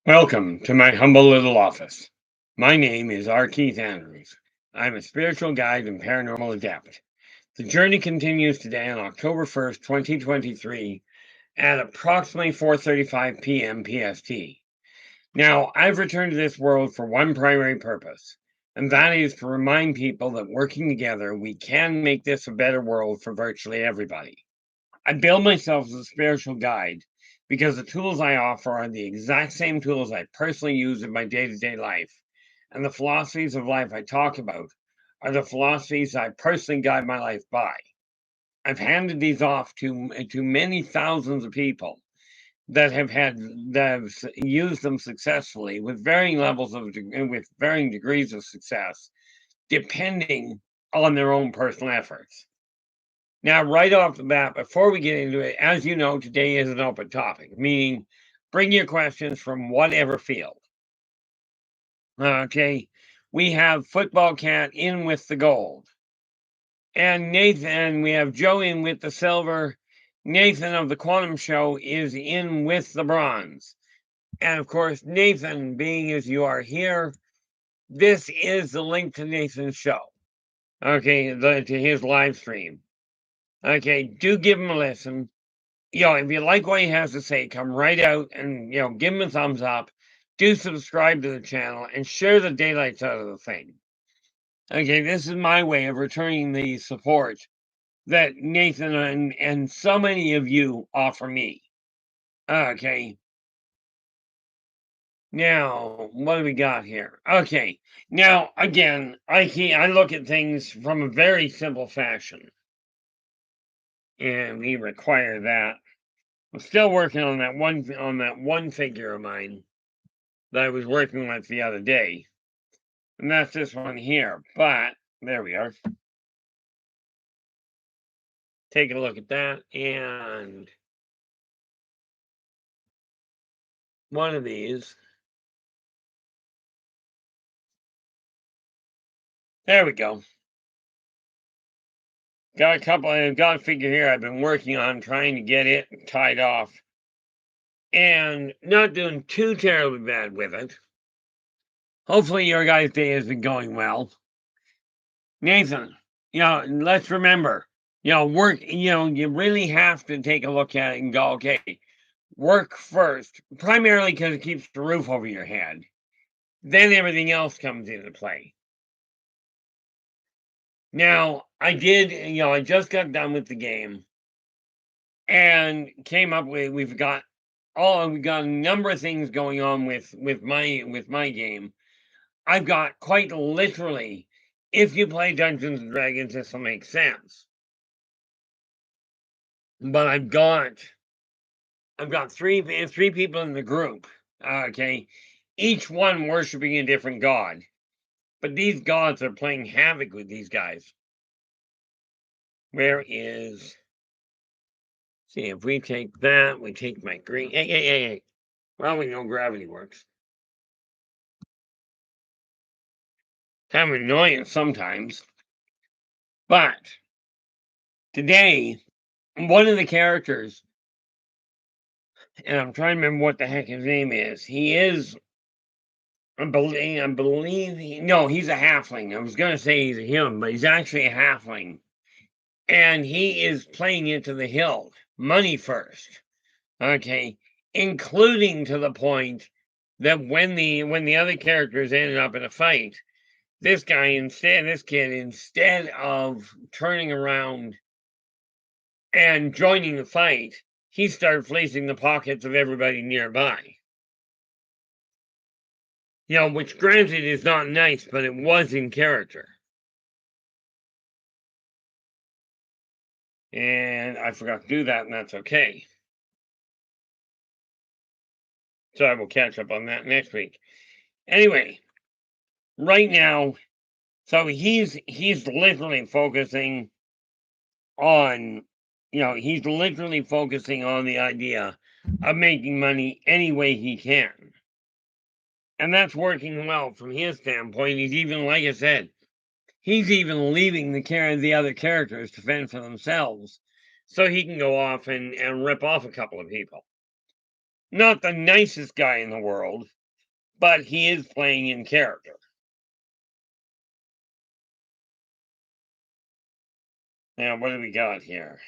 Welcome to my humble little office. My name is R. Keith Andrews. I'm a spiritual guide and paranormal adept. The journey continues today on October 1st, 2023 at approximately 4:35 p.m. PST. Now, I've returned to this world for one primary purpose, and that is to remind people that working together, we can make this a better world for virtually everybody. I bill myself as a spiritual guide because the tools I offer are the exact same tools I personally use in my day to day life. And the philosophies of life I talk about are the philosophies I personally guide my life by. I've handed these off to many thousands of people that have used them successfully with varying with varying degrees of success, depending on their own personal efforts. Now, right off the bat, before we get into it, as you know, today is an open topic, meaning bring your questions from whatever field. Okay. We have Football Cat in with the gold. And Nathan, we have Joe in with the silver. Nathan of the Quantum Show is in with the bronze. And of course, Nathan, being as you are here, this is the link to Nathan's show. Okay, to his live stream. Okay, do give him a listen. If you like what he has to say, come right out and, give him a thumbs up. Do subscribe to the channel and share the daylights out of the thing. Okay, this is my way of returning the support that Nathan and so many of you offer me. Okay. Now, what do we got here? Okay. Now, again, I look at things from a very simple fashion. And we require that. I'm still working on that one figure of mine that I was working with the other day. And that's this one here. But there we are. Take a look at that. And one of these. There we go. I've got a figure here I've been working on trying to get it tied off. And not doing too terribly bad with it. Hopefully your guys' day has been going well. Nathan, let's remember, work, you really have to take a look at it and go, okay, work first, primarily because it keeps the roof over your head. Then everything else comes into play. Now, I just got done with the game and came up with, we've got a number of things going on with my game. I've got quite literally, if you play Dungeons and Dragons, this will make sense. But I've got three people in the group. Okay, each one worshiping a different god, but these gods are playing havoc with these guys. Where is? See, if we take that, we take my green. Hey. Well, we know gravity works. Kind of annoying sometimes, but today, one of the characters, and I'm trying to remember what the heck his name is. He is, I believe he's a halfling. I was gonna say he's a human, but he's actually a halfling. And he is playing into the hill, money first. Okay. Including to the point that when the other characters ended up in a fight, this kid, instead of turning around and joining the fight, he started fleecing the pockets of everybody nearby. Which granted is not nice, but it was in character. And I forgot to do that, and that's okay. So I will catch up on that next week. Anyway, right now, so he's literally focusing on, he's literally focusing on the idea of making money any way he can. And that's working well from his standpoint. He's even, like I said, he's even leaving the other characters to fend for themselves so he can go off and rip off a couple of people. Not the nicest guy in the world, but he is playing in character. Now, what do we got here?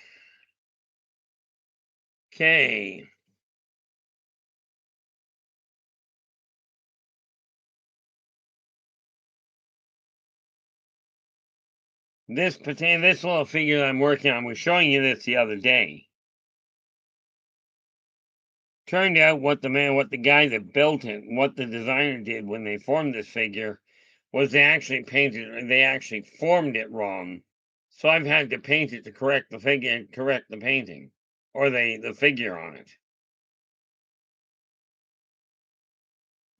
Okay. This little figure that I'm working on was showing you this the other day. Turned out what the guy that built it, what the designer did when they formed this figure, was they actually formed it wrong. So I've had to paint it to correct the figure, correct the painting, or the figure on it.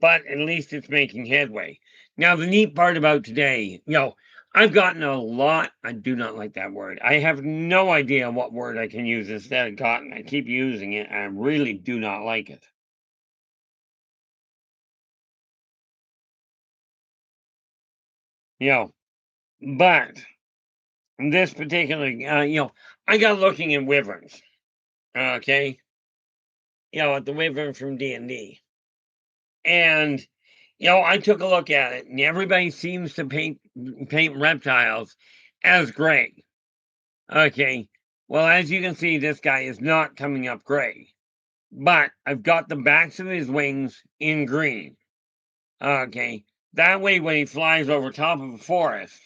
But at least it's making headway. Now, the neat part about today, I've gotten a lot. I do not like that word. I have no idea what word I can use instead of gotten. I keep using it, and I really do not like it. You know, but this particular, I got looking at wyverns. Okay, at the wyvern from D&D, and I took a look at it, and everybody seems to paint reptiles as gray. Okay. Well, as you can see, this guy is not coming up gray, but I've got the backs of his wings in green. Okay. That way, when he flies over top of a forest,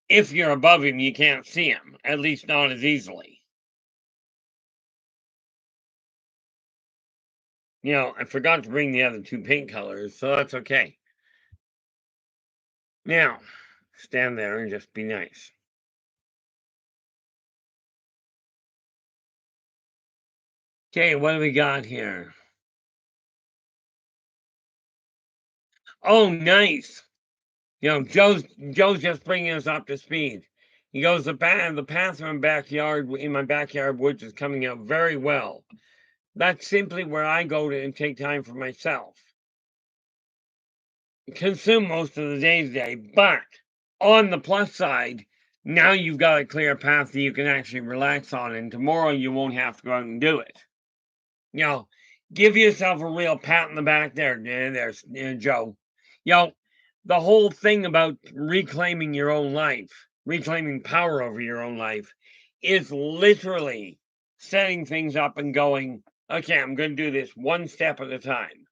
if you're above him, you can't see him, at least not as easily. I forgot to bring the other two paint colors, so that's okay. Now, stand there and just be nice. Okay, what do we got here? Oh, nice. Joe's just bringing us up to speed. He goes, the path in my backyard woods is coming out very well. That's simply where I go to and take time for myself. Consume most of the day's day, but on the plus side, now you've got a clear path that you can actually relax on, and tomorrow you won't have to go out and do it. You know, give yourself a real pat in the back there's Joe. The whole thing about reclaiming your own life, reclaiming power over your own life, is literally setting things up and going, okay, I'm going to do this one step at a time.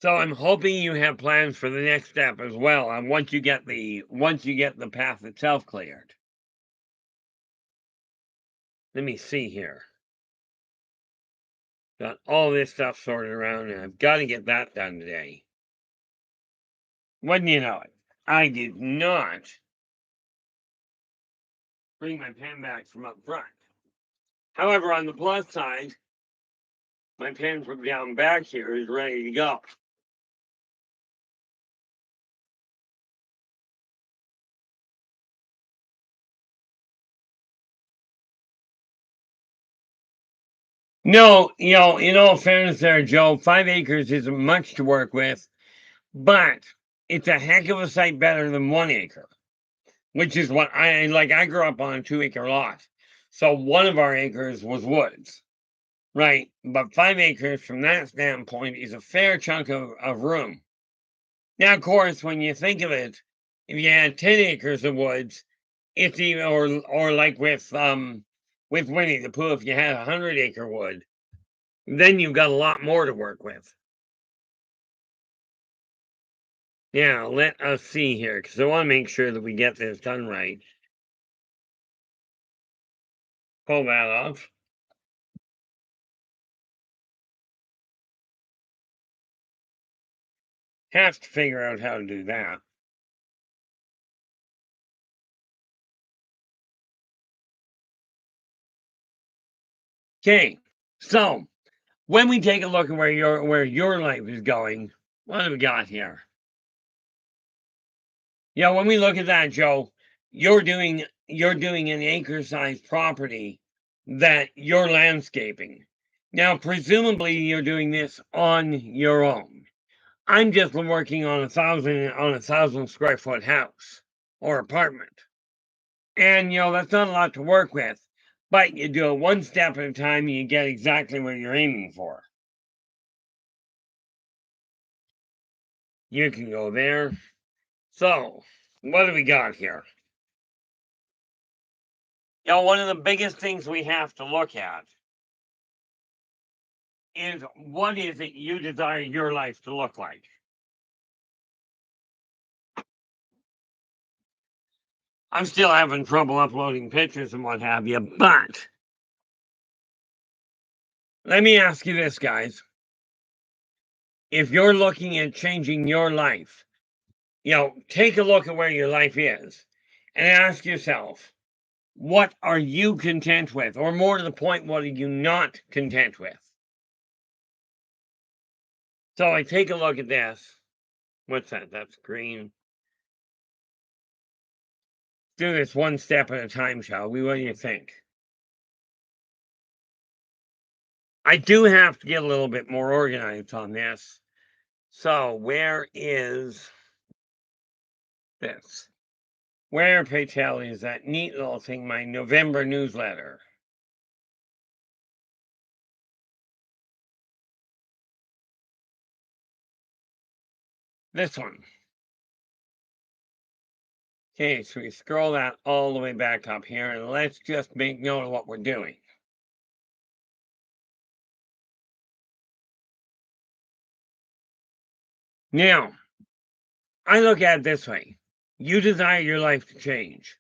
So I'm hoping you have plans for the next step as well. And once you get the path itself cleared. Let me see here. Got all this stuff sorted around, and I've got to get that done today. Wouldn't you know it? I did not bring my pen back from up front. However, on the plus side, my pen from down back here is ready to go. No, in all fairness there, Joe, 5 acres isn't much to work with, but it's a heck of a sight better than 1 acre, which is what I like. I grew up on a 2-acre lot. So one of our acres was woods, right? But 5 acres from that standpoint is a fair chunk of room. Now, of course, when you think of it, if you had 10 acres of woods, it's even, or like with Winnie the Pooh, if you had 100-acre wood, then you've got a lot more to work with. Yeah, let us see here, because I want to make sure that we get this done right. Pull that off. Have to figure out how to do that. Okay, so when we take a look at where your life is going, what have we got here? When we look at that, Joe, you're doing an acre-sized property that you're landscaping. Now, presumably, you're doing this on your own. I'm just working on a 1,000 square foot house or apartment, and that's not a lot to work with. But you do it one step at a time and you get exactly what you're aiming for. You can go there. So, what do we got here? One of the biggest things we have to look at is what is it you desire your life to look like? I'm still having trouble uploading pictures and what have you, but let me ask you this, guys. If you're looking at changing your life, take a look at where your life is and ask yourself, what are you content with? Or more to the point, what are you not content with? So I take a look at this. What's that? That's green. Do this one step at a time, shall we? What do you think? I do have to get a little bit more organized on this. So where is this? Where, pray tell, is that neat little thing, my November newsletter? This one. Okay, so we scroll that all the way back up here, and let's just make note of what we're doing. Now, I look at it this way. You desire your life to change.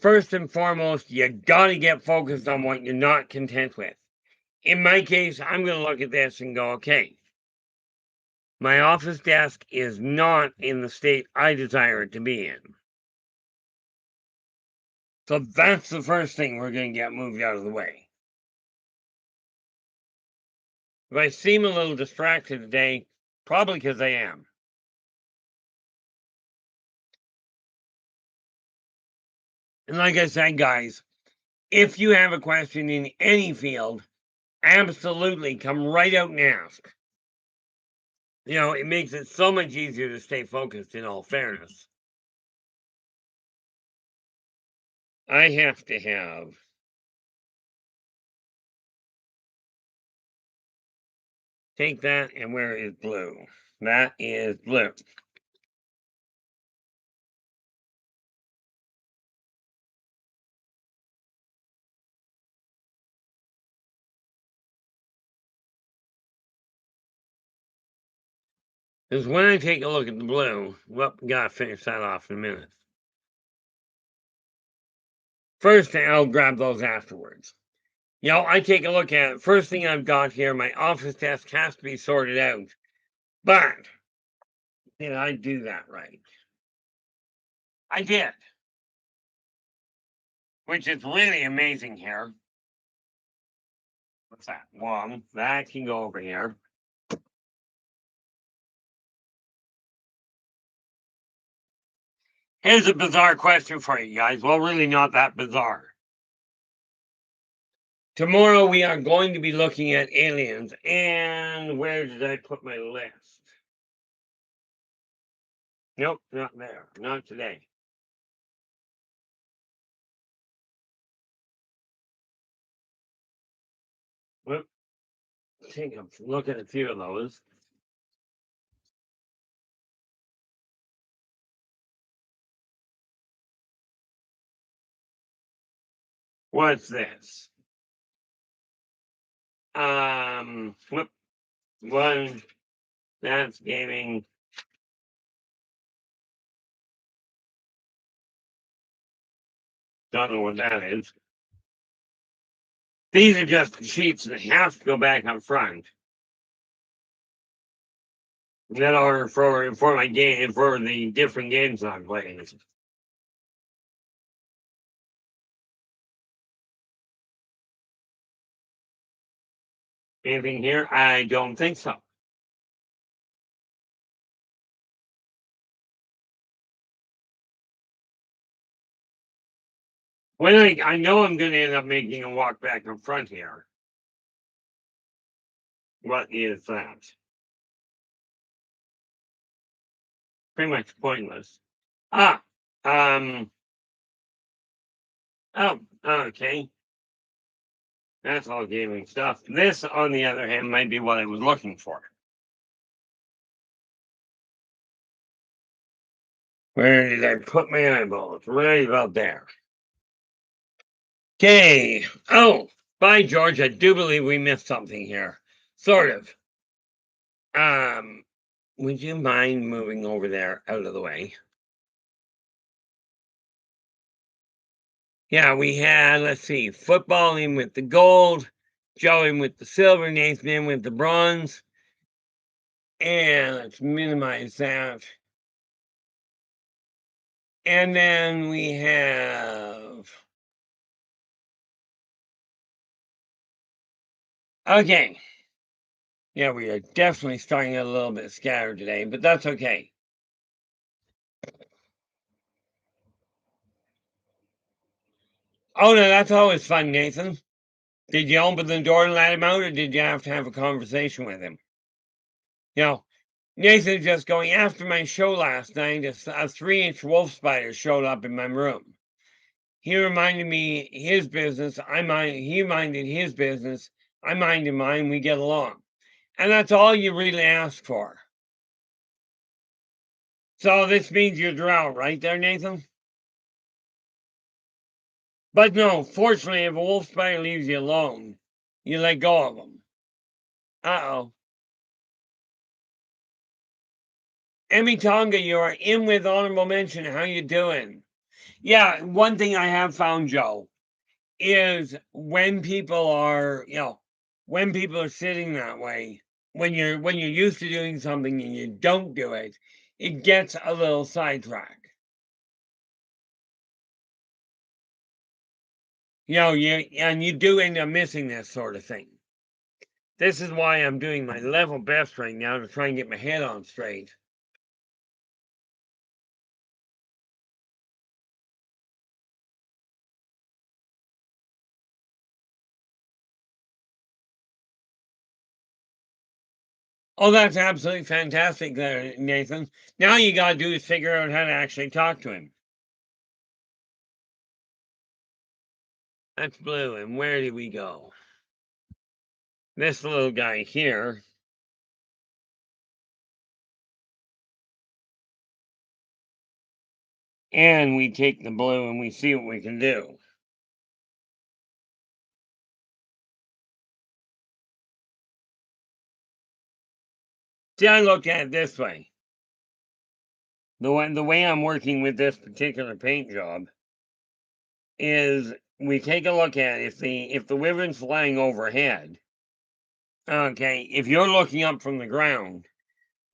First and foremost, you gotta get focused on what you're not content with. In my case, I'm gonna look at this and go, okay, my office desk is not in the state I desire it to be in. So that's the first thing we're gonna get moved out of the way. If I seem a little distracted today, probably because I am. And like I said, guys, if you have a question in any field, absolutely come right out and ask. It makes it so much easier to stay focused, in all fairness. I have to have take that, and where is blue? That is blue. Because when I take a look at the blue, well, gotta finish that off in a minute. First, I'll grab those afterwards. I take a look at it. First thing I've got here, my office desk has to be sorted out. But did I do that right? I did. Which is really amazing here. What's that? One, that can go over here. Here's a bizarre question for you guys. Well, really not that bizarre. Tomorrow we are going to be looking at aliens. And where did I put my list? Nope, not there. Not today. Whoop. Take a look at a few of those. What's this? Whoop. One. That's gaming. Don't know what that is. These are just sheets that have to go back up front. That are for my game, for the different games I'm playing. Anything here? I don't think so. When I know I'm going to end up making a walk back up front here. What is that? Pretty much pointless. Ah, oh, okay. That's all gaming stuff. This, on the other hand, might be what I was looking for. Where did I put my eyeballs? Right about there. Okay. Oh, by George, I do believe we missed something here. Sort of. Would you mind moving over there out of the way? Yeah, we had, let's see, football in with the gold, Joe in with the silver, Nathan in with the bronze. And let's minimize that. And then we have... Okay. Yeah, we are definitely starting out a little bit scattered today, but that's okay. Oh, no, that's always fun, Nathan. Did you open the door and let him out, or did you have to have a conversation with him? You know, Nathan's just going, after my show last night, a 3-inch wolf spider showed up in my room. He reminded me his business. He minded his business. I minded mine. We get along. And that's all you really ask for. So this means you're drought, right there, Nathan? But no, fortunately, if a wolf spider leaves you alone, you let go of them. Uh-oh. Emmy Tonga, you are in with honorable mention. How you doing? Yeah, one thing I have found, Joe, is when people are, when people are sitting that way, when you're used to doing something and you don't do it, it gets a little sidetracked. You do end up missing this sort of thing. This is why I'm doing my level best right now to try and get my head on straight. Oh, that's absolutely fantastic there, Nathan. Now you got to do is figure out how to actually talk to him. That's blue. And where did we go? This little guy here. And we take the blue and we see what we can do. See, I look at it this way. The way I'm working with this particular paint job is we take a look at if the wyvern's flying overhead. Okay, if you're looking up from the ground,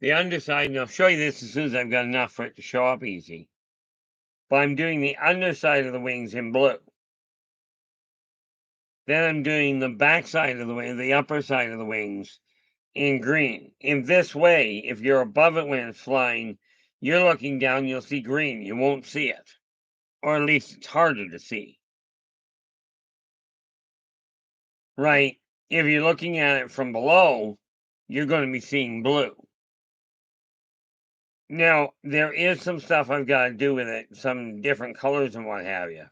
the underside, and I'll show you this as soon as I've got enough for it to show up easy. But I'm doing the underside of the wings in blue. Then I'm doing the back side of the wing, the upper side of the wings in green. In this way, if you're above it when it's flying, you're looking down, you'll see green. You won't see it. Or at least it's harder to see. Right? If you're looking at it from below, you're going to be seeing blue. Now, there is some stuff I've got to do with it, some different colors and what have you.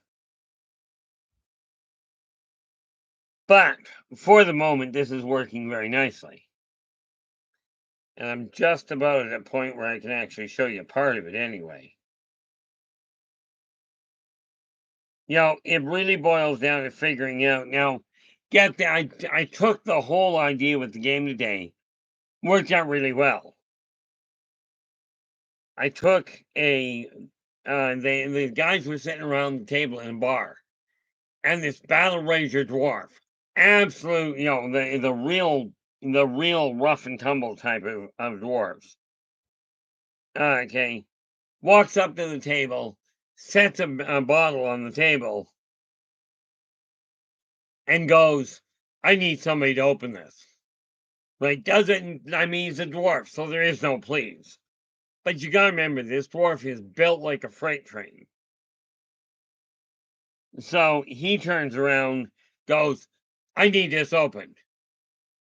But for the moment, this is working very nicely. And I'm just about at a point where I can actually show you part of it anyway. It really boils down to figuring out. Now, I took the whole idea with the game today, worked out really well. I took the guys were sitting around the table in a bar, and this battle rager dwarf, absolute, the real rough and tumble type of dwarves. Okay, walks up to the table, sets a bottle on the table, and goes, "I need somebody to open this." Right? Doesn't, I mean, he's a dwarf, so there is no please. But you gotta remember, this dwarf is built like a freight train. So he turns around, goes, "I need this opened."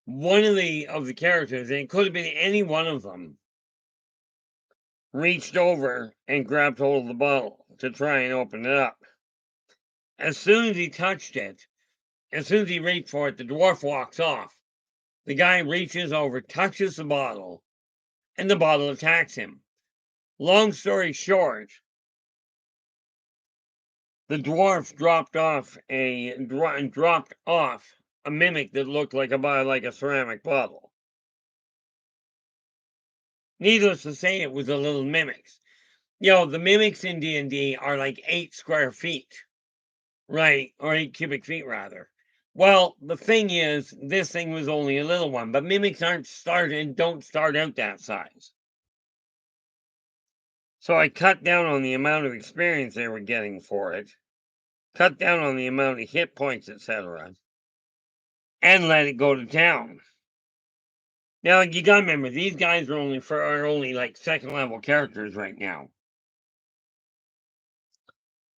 One of the characters, and it could have been any one of them, reached over and grabbed hold of the bottle to try and open it up. As soon as he touched it, As soon as he reached for it, the dwarf walks off. The guy reaches over, touches the bottle, and the bottle attacks him. Long story short, the dwarf dropped off a mimic that looked like a ceramic bottle. Needless to say, it was a little mimics. The mimics in D&D are like 8 square feet, right? Or 8 cubic feet, rather. Well, the thing is, this thing was only a little one, but mimics don't start out that size. So I cut down on the amount of experience they were getting for it, cut down on the amount of hit points, etc., and let it go to town. Now you gotta remember, these guys are only like second level characters right now.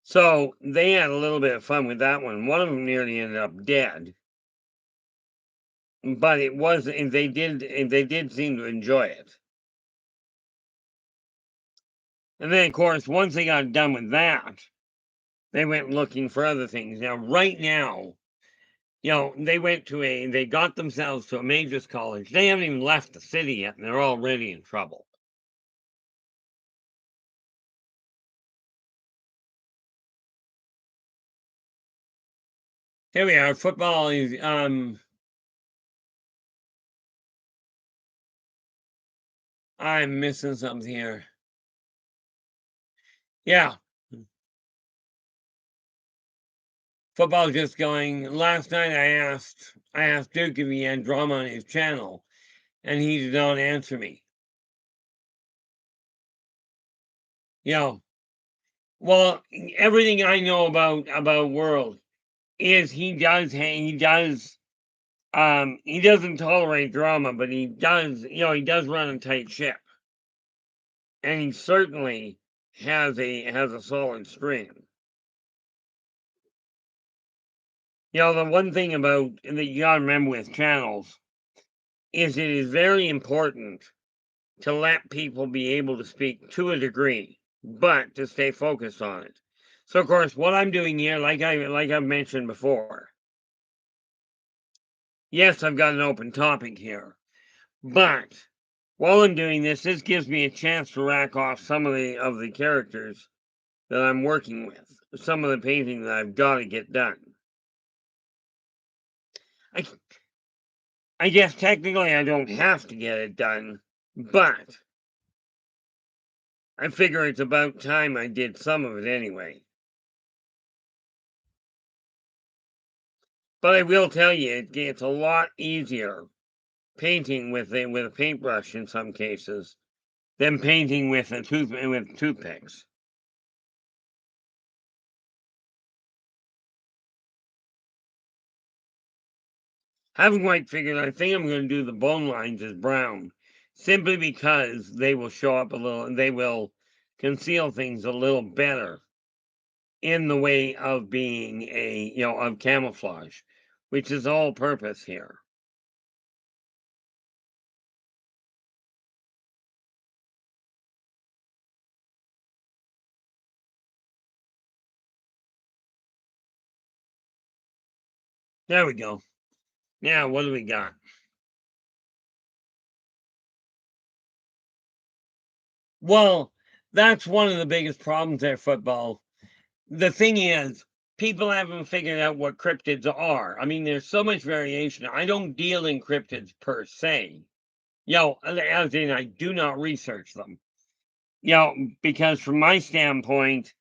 So they had a little bit of fun with that one. One of them nearly ended up dead, but they did seem to enjoy it. And then, of course, once they got done with that, they went looking for other things. Now, right now, they got themselves to a mages college. They haven't even left the city yet, and they're already in trouble. Here we are. Football is I'm missing something here. Yeah. Football just going. Last night I asked Duke if he had drama on his channel, and he did not answer me. Well, everything I know about World is he doesn't tolerate drama, but he does run a tight ship, and he certainly has a solid stream. The one thing that you gotta remember with channels is it is very important to let people be able to speak to a degree, but to stay focused on it. So, of course, what I'm doing here, like I've mentioned before, yes, I've got an open topic here, but while I'm doing this gives me a chance to rack off some of the characters that I'm working with, some of the painting that I've got to get done. I guess technically I don't have to get it done, but I figure it's about time I did some of it anyway. But I will tell you, it's a lot easier painting with a paintbrush in some cases than painting with toothpicks. Haven't quite figured. I think I'm going to do the bone lines as brown, simply because they will show up a little, and they will conceal things a little better in the way of being of camouflage, which is all purpose here. There we go. Now, what do we got? Well, that's one of the biggest problems at football. The thing is, people haven't figured out what cryptids are. I mean, there's so much variation. I don't deal in cryptids per se. As in, I do not research them. Because from my standpoint,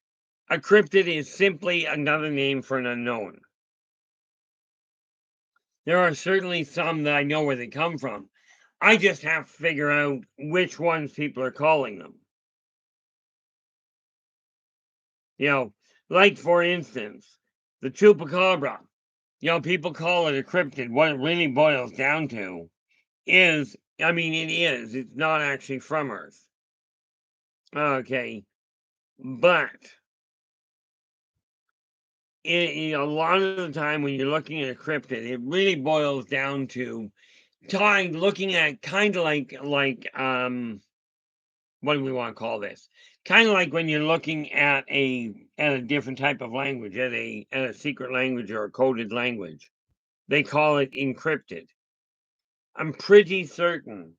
a cryptid is simply another name for an unknown. There are certainly some that I know where they come from. I just have to figure out which ones people are calling them. Like for instance, the chupacabra. People call it a cryptid. What it really boils down to is, it's not actually from Earth. Okay, but a lot of the time when you're looking at a cryptid, it really boils down to looking at kind of like what do we want to call this? Kind of like when you're looking at a different type of language, at a secret language or a coded language. they call it encrypted. I'm pretty certain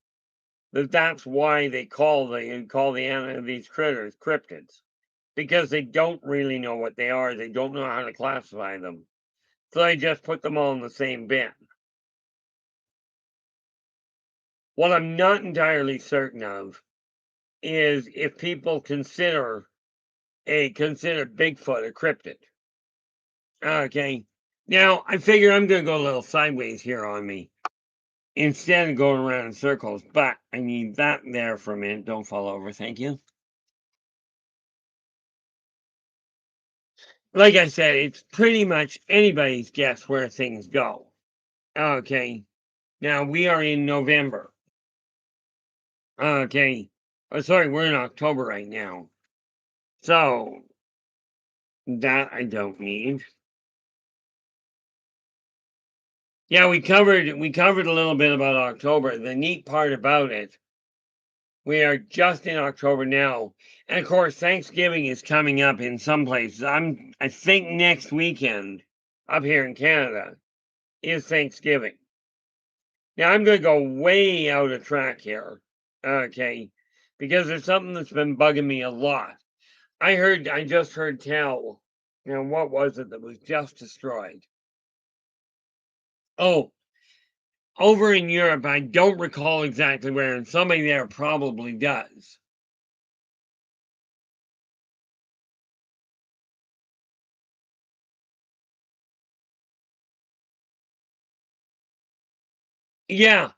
that that's why they call these critters cryptids, because they don't really know what they are. They don't know how to classify them, so they just put them all in the same bin. What I'm not entirely certain of is if people consider Bigfoot a cryptid. Okay. Now I figure I'm gonna go a little sideways here on me instead of going around in circles, but I need that there for a minute. Don't fall over, thank you. Like I said, it's pretty much anybody's guess where things go. Okay. Now we are in November. Okay. Oh, sorry, we're in October right now. So that I don't need. Yeah, we covered a little bit about October. The neat part about it, we are just in October now. And of course, Thanksgiving is coming up in some places. I think next weekend up here in Canada is Thanksgiving. Now I'm going to go way out of track here. Okay. Because there's something that's been bugging me a lot. I just heard tell, what was it that was just destroyed? Oh, over in Europe, I don't recall exactly where, and somebody there probably does. Yeah,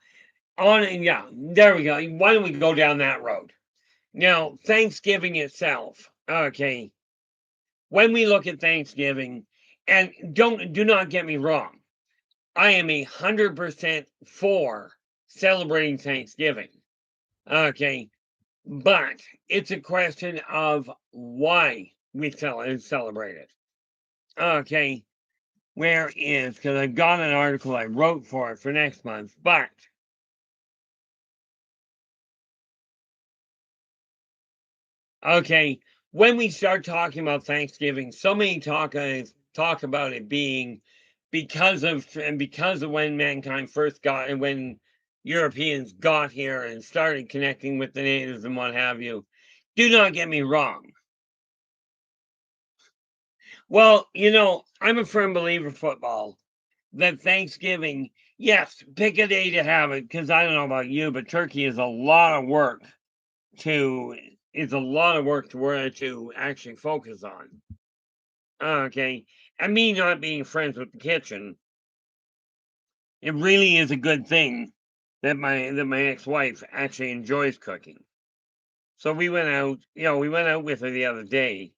there we go. Why don't we go down that road? Now, Thanksgiving itself. Okay, when we look at Thanksgiving, and do not get me wrong, I am 100% for celebrating Thanksgiving. Okay, but it's a question of why we celebrate it. Okay, where is, because I've got an article I wrote for it for next month, but okay, when we start talking about Thanksgiving, so many talk about it being because of when mankind first got and when Europeans got here and started connecting with the natives and what have you. Do not get me wrong. Well, I'm a firm believer in football that Thanksgiving, yes, pick a day to have it, because I don't know about you, but turkey is a lot of work to to actually focus on. Okay. And me not being friends with the kitchen, it really is a good thing that my ex-wife actually enjoys cooking. So we went out with her the other day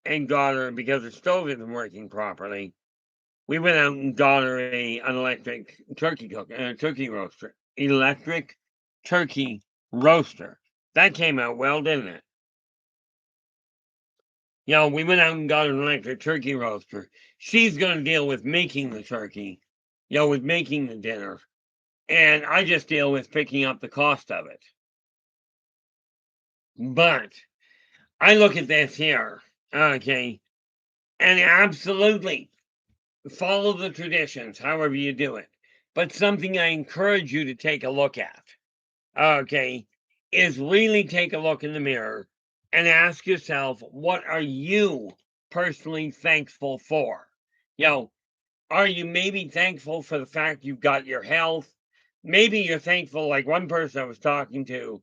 and got her, because her stove isn't working properly. We went out and got her an electric turkey roaster. Electric turkey roaster. That came out well, didn't it? We went out and got an electric turkey roaster. She's going to deal with making the turkey, with making the dinner. And I just deal with picking up the cost of it. But I look at this here, okay, and absolutely follow the traditions, however you do it. But something I encourage you to take a look at, okay, is really take a look in the mirror and ask yourself, what are you personally thankful for? Are you maybe thankful for the fact you've got your health? Maybe you're thankful, like one person I was talking to,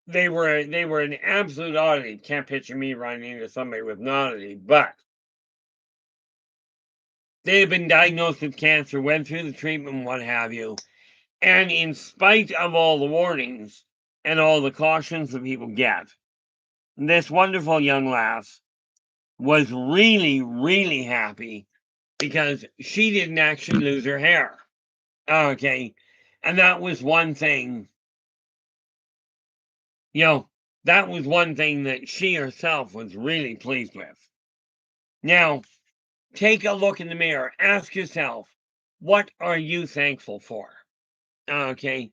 they were an absolute oddity. Can't picture me running into somebody with an oddity, but they had been diagnosed with cancer, went through the treatment, what have you. And in spite of all the warnings and all the cautions that people get, this wonderful young lass was really, really happy because she didn't actually lose her hair. Okay. And that was one thing, you know, that was one thing that she herself was really pleased with. Now, take a look in the mirror. Ask yourself, what are you thankful for? Okay.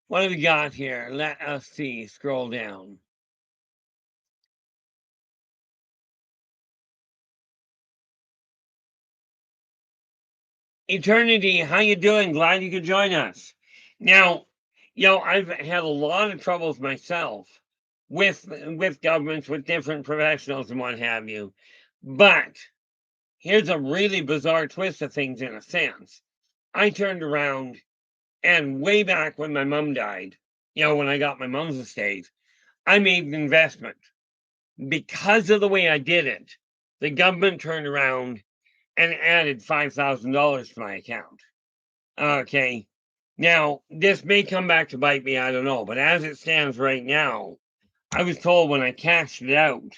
What have we got here? Let us see. Scroll down. Eternity, how you doing? Glad you could join us. Now, I've had a lot of troubles myself with governments, with different professionals and what have you. But here's a really bizarre twist of things in a sense. I turned around and way back when my mom died, when I got my mom's estate, I made an investment. Because of the way I did it, the government turned around and added $5,000 to my account. Okay. Now, this may come back to bite me, I don't know. But as it stands right now, I was told when I cashed it out,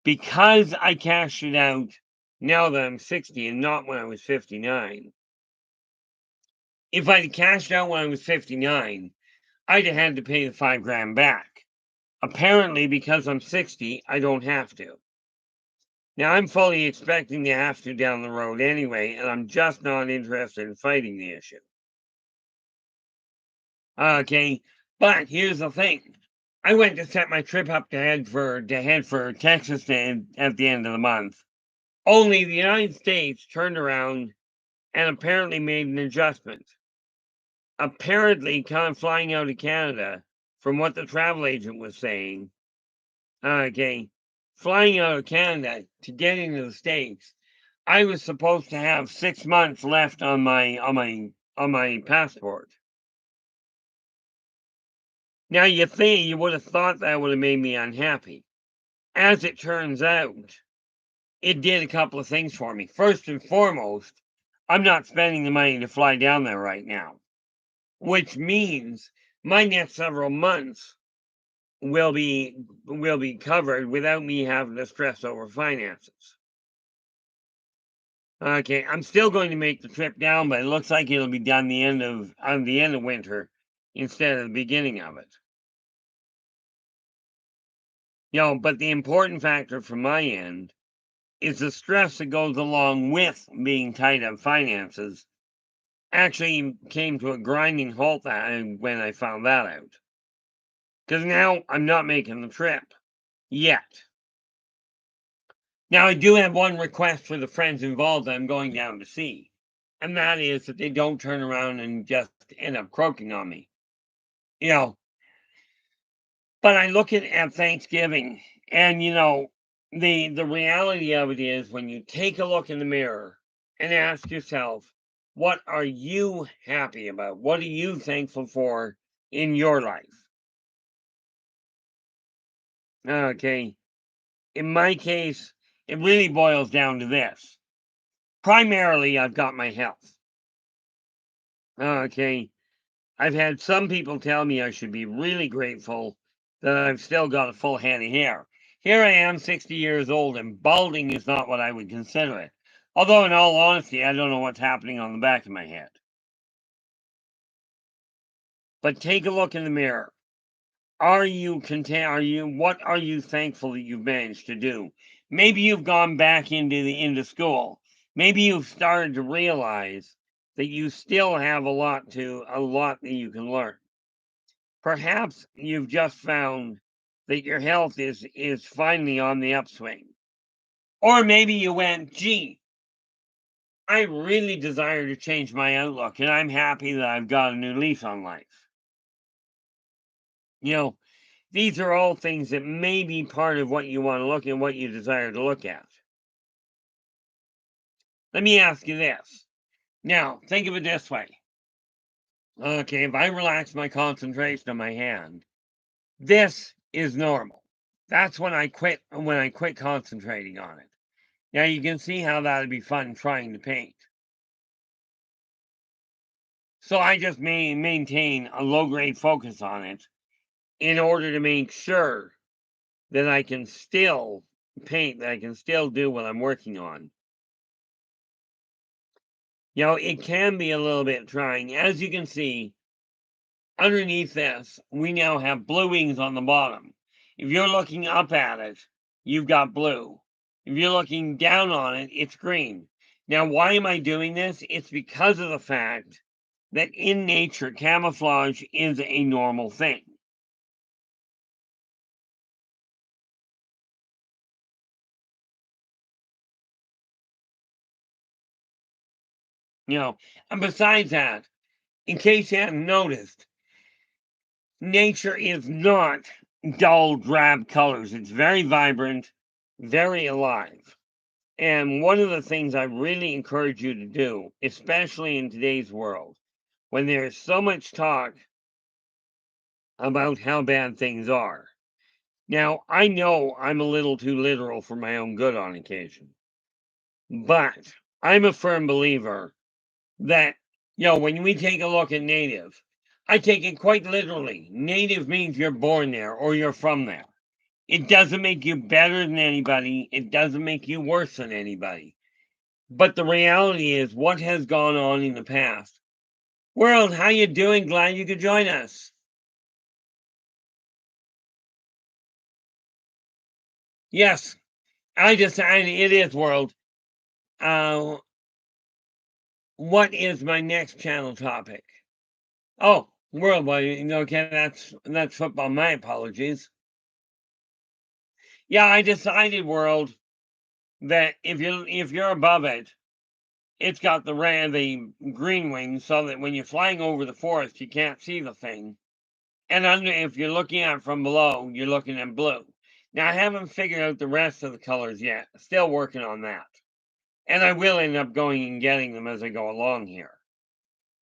because I cashed it out now that I'm 60 and not when I was 59, if I'd cashed out when I was 59, I'd have had to pay the $5,000 back. Apparently, because I'm 60, I don't have to. Now, I'm fully expecting to have to down the road anyway, and I'm just not interested in fighting the issue. Okay, but here's the thing. I went to set my trip up to head for Texas at the end of the month. Only the United States turned around and apparently made an adjustment. Apparently, kind of flying out of Canada, from what the travel agent was saying. Okay, flying out of Canada to get into the States, I was supposed to have 6 months left on my passport. Now you think you would have thought that would have made me unhappy. As it turns out, it did a couple of things for me. First and foremost, I'm not spending the money to fly down there right now, which means my next several months will be covered without me having to stress over finances. Okay, I'm still going to make the trip down, but it looks like it'll be done the end of winter instead of the beginning of it. But the important factor from my end is the stress that goes along with being tight on finances actually came to a grinding halt when I found that out. Because now I'm not making the trip yet. Now, I do have one request for the friends involved that I'm going down to see, and that is that they don't turn around and just end up croaking on me. But I look at Thanksgiving, and the reality of it is when you take a look in the mirror and ask yourself, what are you happy about? What are you thankful for in your life? Okay. In my case, it really boils down to this. Primarily, I've got my health. Okay. I've had some people tell me I should be really grateful that I've still got a full head of hair. Here I am, 60 years old, and balding is not what I would consider it. Although, in all honesty, I don't know what's happening on the back of my head. But take a look in the mirror. Are you content? What are you thankful that you've managed to do? Maybe you've gone back into school. Maybe you've started to realize that you still have a lot that you can learn. Perhaps you've just found that your health is finally on the upswing. Or maybe you went, gee, I really desire to change my outlook, and I'm happy that I've got a new lease on life. These are all things that may be part of what you want to look at, what you desire to look at. Let me ask you this. Now, think of it this way. Okay, if I relax my concentration on my hand, this is normal. That's when I quit concentrating on it. Now you can see how that'd be fun trying to paint. So I just maintain a low-grade focus on it in order to make sure that I can still paint, that I can still do what I'm working on. It can be a little bit trying. As you can see, underneath this, we now have blue wings on the bottom. If you're looking up at it, you've got blue. If you're looking down on it, it's green. Now, why am I doing this? It's because of the fact that in nature, camouflage is a normal thing. And besides that, in case you haven't noticed, nature is not dull, drab colors. It's very vibrant, very alive. And one of the things I really encourage you to do, especially in today's world, when there's so much talk about how bad things are. Now, I know I'm a little too literal for my own good on occasion, but I'm a firm believer that, when we take a look at native, I take it quite literally. Native means you're born there or you're from there. It doesn't make you better than anybody. It doesn't make you worse than anybody. But the reality is what has gone on in the past. World, how you doing? Glad you could join us. Yes, it is world. Uh, what is my next channel topic? Oh, world, well, okay, that's football. My apologies. Yeah, I decided, world, that if you're above it, it's got the green wings, so that when you're flying over the forest, you can't see the thing. And if you're looking at it from below, you're looking at blue. Now, I haven't figured out the rest of the colors yet. Still working on that. And I will end up going and getting them as I go along here.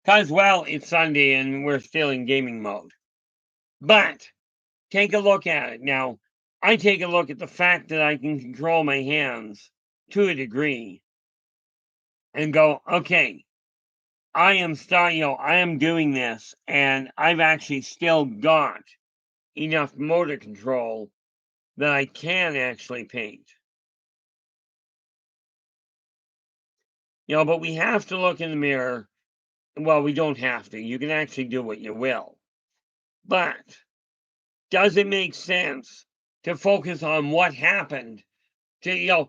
Because, well, it's Sunday and we're still in gaming mode. But take a look at it. Now, I take a look at the fact that I can control my hands to a degree and go, okay, I am doing this, and I've actually still got enough motor control that I can actually paint. But we have to look in the mirror. Well, we don't have to. You can actually do what you will. But does it make sense to focus on what happened? I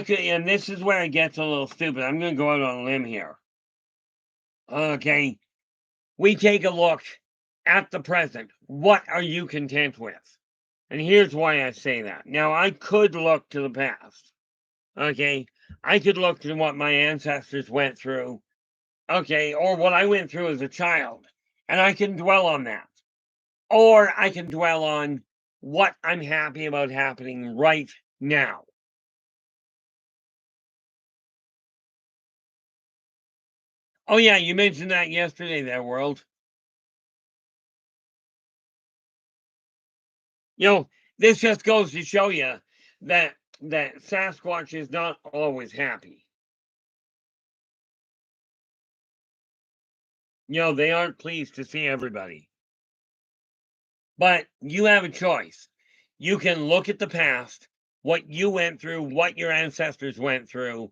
could, and this is where it gets a little stupid. I'm going to go out on a limb here. Okay. We take a look at the present. What are you content with? And here's why I say that. Now, I could look to the past. Okay. I could look to what my ancestors went through. Okay. Or what I went through as a child. And I can dwell on that. Or I can dwell on what I'm happy about happening right now. Oh, yeah. You mentioned that yesterday, there, world. This just goes to show you that Sasquatch is not always happy. They aren't pleased to see everybody. But you have a choice. You can look at the past, what you went through, what your ancestors went through,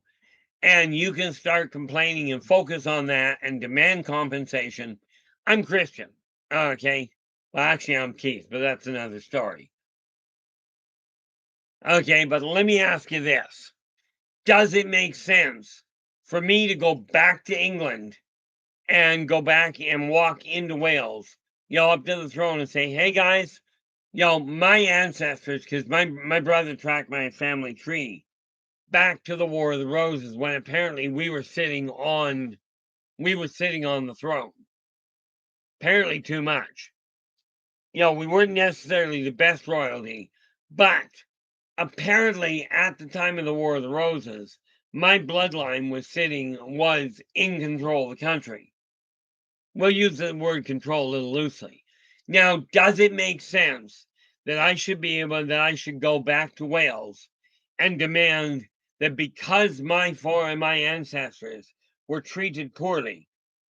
and you can start complaining and focus on that and demand compensation. I'm Christian. Okay. Well, actually, I'm Keith, but that's another story. Okay, but let me ask you this. Does it make sense for me to go back to England and go back and walk into Wales, up to the throne and say, hey guys, my ancestors, because my brother tracked my family tree back to the War of the Roses when apparently we were sitting on the throne. Apparently too much. We weren't necessarily the best royalty, but apparently at the time of the War of the Roses, my bloodline was in control of the country. We'll use the word control a little loosely. Now, does it make sense that I should go back to Wales and demand that because my ancestors were treated poorly,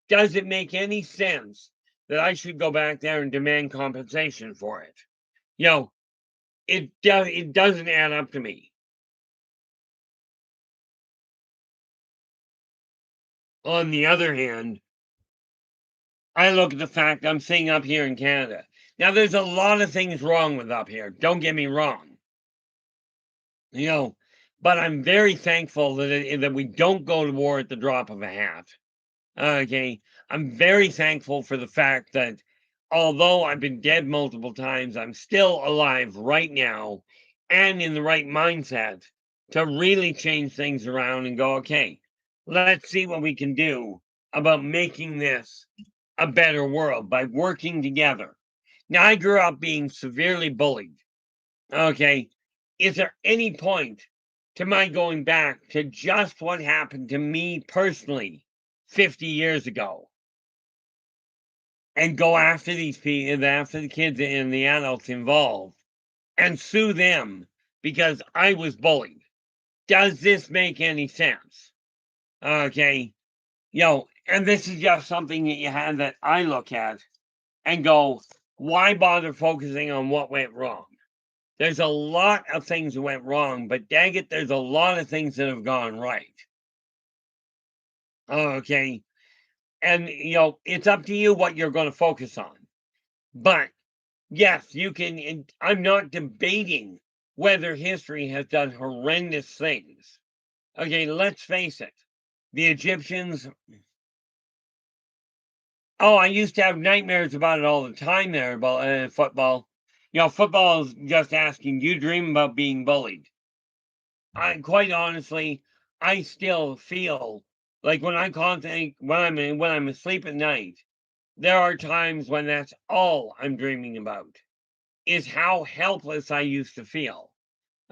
does it make any sense that I should go back there and demand compensation for it? It doesn't add up to me. On the other hand, I look at the fact I'm seeing up here in Canada. Now, there's a lot of things wrong with up here. Don't get me wrong. But I'm very thankful that we don't go to war at the drop of a hat. Okay. I'm very thankful for the fact that although I've been dead multiple times, I'm still alive right now and in the right mindset to really change things around and go, okay, Let's see what we can do about making this a better world by working together. Now, I grew up being severely bullied. Okay. Is there any point to my going back to just what happened to me personally 50 years ago and go after these people, after the kids and the adults involved and sue them because I was bullied? Does this make any sense? Okay. And this is just something that you have that I look at and go, why bother focusing on what went wrong? There's a lot of things that went wrong, but dang it, there's a lot of things that have gone right. Okay. And, it's up to you what you're going to focus on. But yes, you can. I'm not debating whether history has done horrendous things. Okay, let's face it. The Egyptians. Oh, I used to have nightmares about it all the time there about football. Football is just asking, do you dream about being bullied? Quite honestly, I still feel like when I contemplate when I'm asleep at night, there are times when that's all I'm dreaming about is how helpless I used to feel.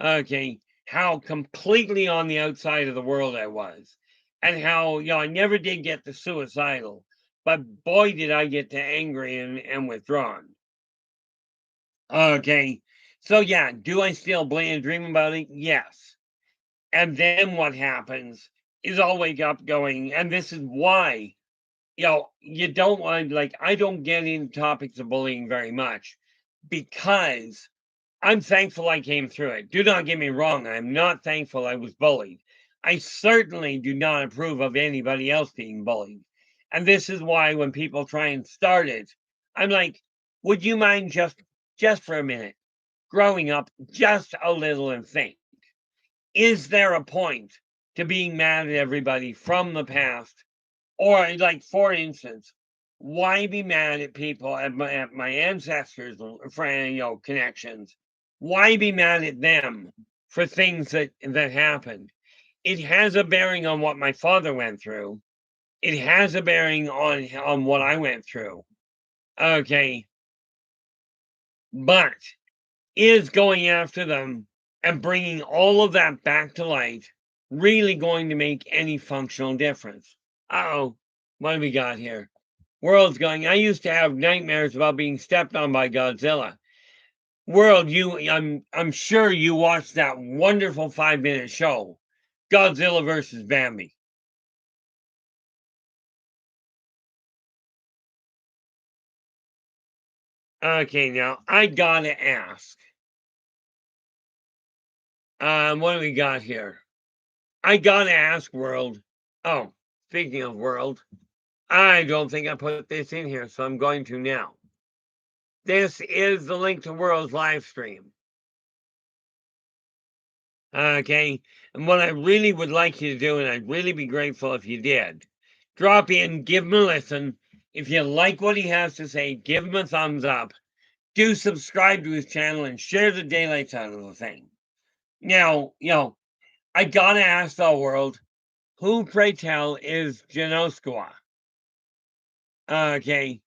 Okay, how completely on the outside of the world I was, and how I never did get to suicidal, but boy did I get to angry and withdrawn. Okay, so yeah, do I still dream about it? Yes. And then what happens is I'll wake up going, and this is why, you don't want, like, I don't get into topics of bullying very much because I'm thankful I came through it. Do not get me wrong. I'm not thankful I was bullied. I certainly do not approve of anybody else being bullied. And this is why when people try and start it, I'm like, would you mind just for a minute growing up just a little and think? Is there a point to being mad at everybody from the past? Or, like, for instance, why be mad at people at my ancestors' friend, connections? Why be mad at them for things that happened? It has a bearing on what my father went through. It has a bearing on what I went through. Okay, but is going after them and bringing all of that back to light really going to make any functional difference? Uh-oh, what have we got here? World's going, I used to have nightmares about being stepped on by Godzilla. World, I'm sure you watched that wonderful 5-minute show, Godzilla versus Bambi. Okay, now I gotta ask. What do we got here? I gotta ask, World. Oh, speaking of World, I don't think I put this in here, so I'm going to now. This is the link to World's live stream. Okay. And what I really would like you to do, and I'd really be grateful if you did, drop in, give him a listen. If you like what he has to say, give him a thumbs up. Do subscribe to his channel and share the daylights out of the thing. Now, I gotta ask the world, who, pray tell, is Genoskua? Okay.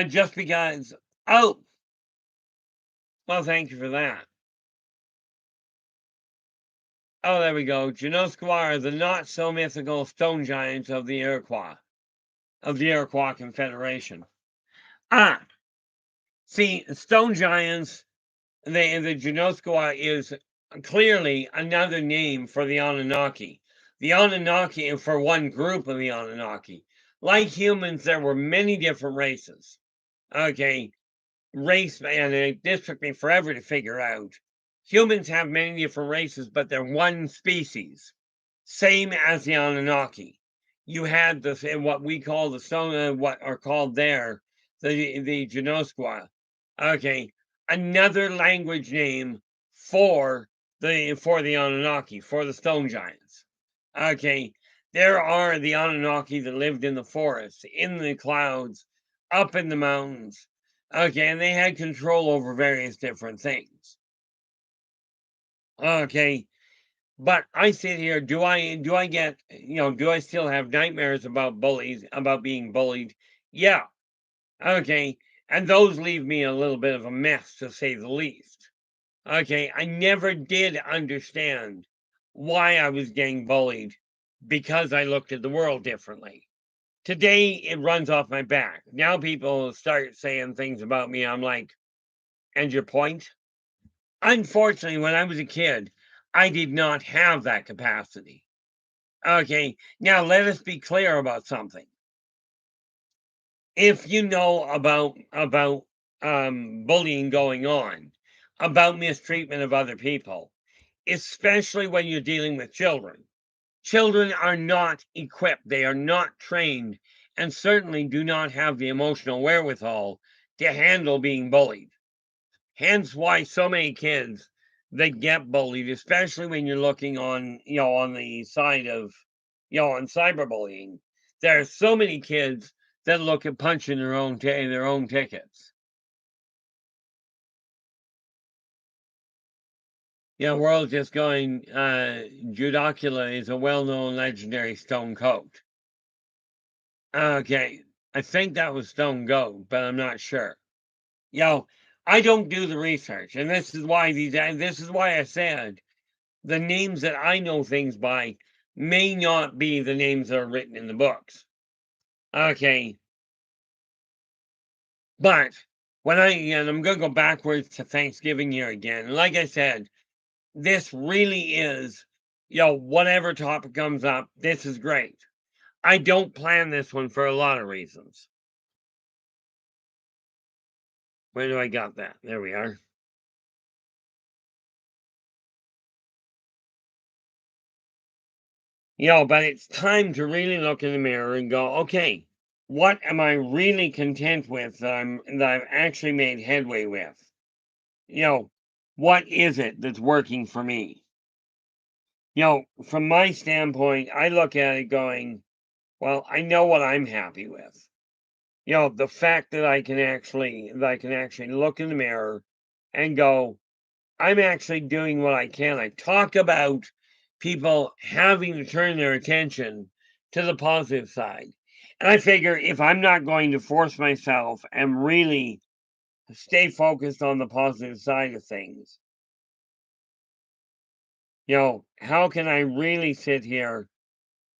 Just because. Oh, well, thank you for that. Oh, there we go. Genoskua are the not so mythical stone giants of the Iroquois Confederation. Ah, see, stone giants, the Genoskua is clearly another name for the Anunnaki. The Anunnaki, for one group of the Anunnaki. Like humans, there were many different races. Okay, and this took me forever to figure out. Humans have many different races, but they're one species. Same as the Anunnaki. You had what we call the stone, what are called there, the Genoskwa. Okay, another language name for the Anunnaki, for the stone giants. Okay, there are the Anunnaki that lived in the forests, in the clouds, up in the mountains. Okay, and they had control over various different things. Okay, But I sit here, do I get, do I still have nightmares about bullies, about being bullied? Yeah. Okay. And those leave me a little bit of a mess, to say the least. Okay. I never did understand why I was getting bullied, because I looked at the world differently. Today, it runs off my back. Now people start saying things about me. I'm like, and your point? Unfortunately, when I was a kid, I did not have that capacity. Okay, now let us be clear about something. If you know about bullying going on, about mistreatment of other people, especially when you're dealing with children, children are not equipped, they are not trained, and certainly do not have the emotional wherewithal to handle being bullied. Hence why so many kids that get bullied, especially when you're looking on, on the side of, on cyberbullying, there are so many kids that look at punching their own tickets. We're all just going, Judocula is a well-known legendary stone coat. Okay, I think that was Stone Goat, but I'm not sure. You know, I don't do the research, and this is why I said the names that I know things by may not be the names that are written in the books. Okay, but and I'm gonna go backwards to Thanksgiving here again. Like I said, this really is, whatever topic comes up, this is great. I don't plan this one for a lot of reasons. Where do I got that? There we are. But it's time to really look in the mirror and go, okay, what am I really content with, that I've actually made headway with? You know, what is it that's working for me? From my standpoint, I look at it going, well, I know what I'm happy with. The fact that I can actually look in the mirror and go, I'm actually doing what I can. I talk about people having to turn their attention to the positive side. And I figure if I'm not going to force myself and really stay focused on the positive side of things, how can I really sit here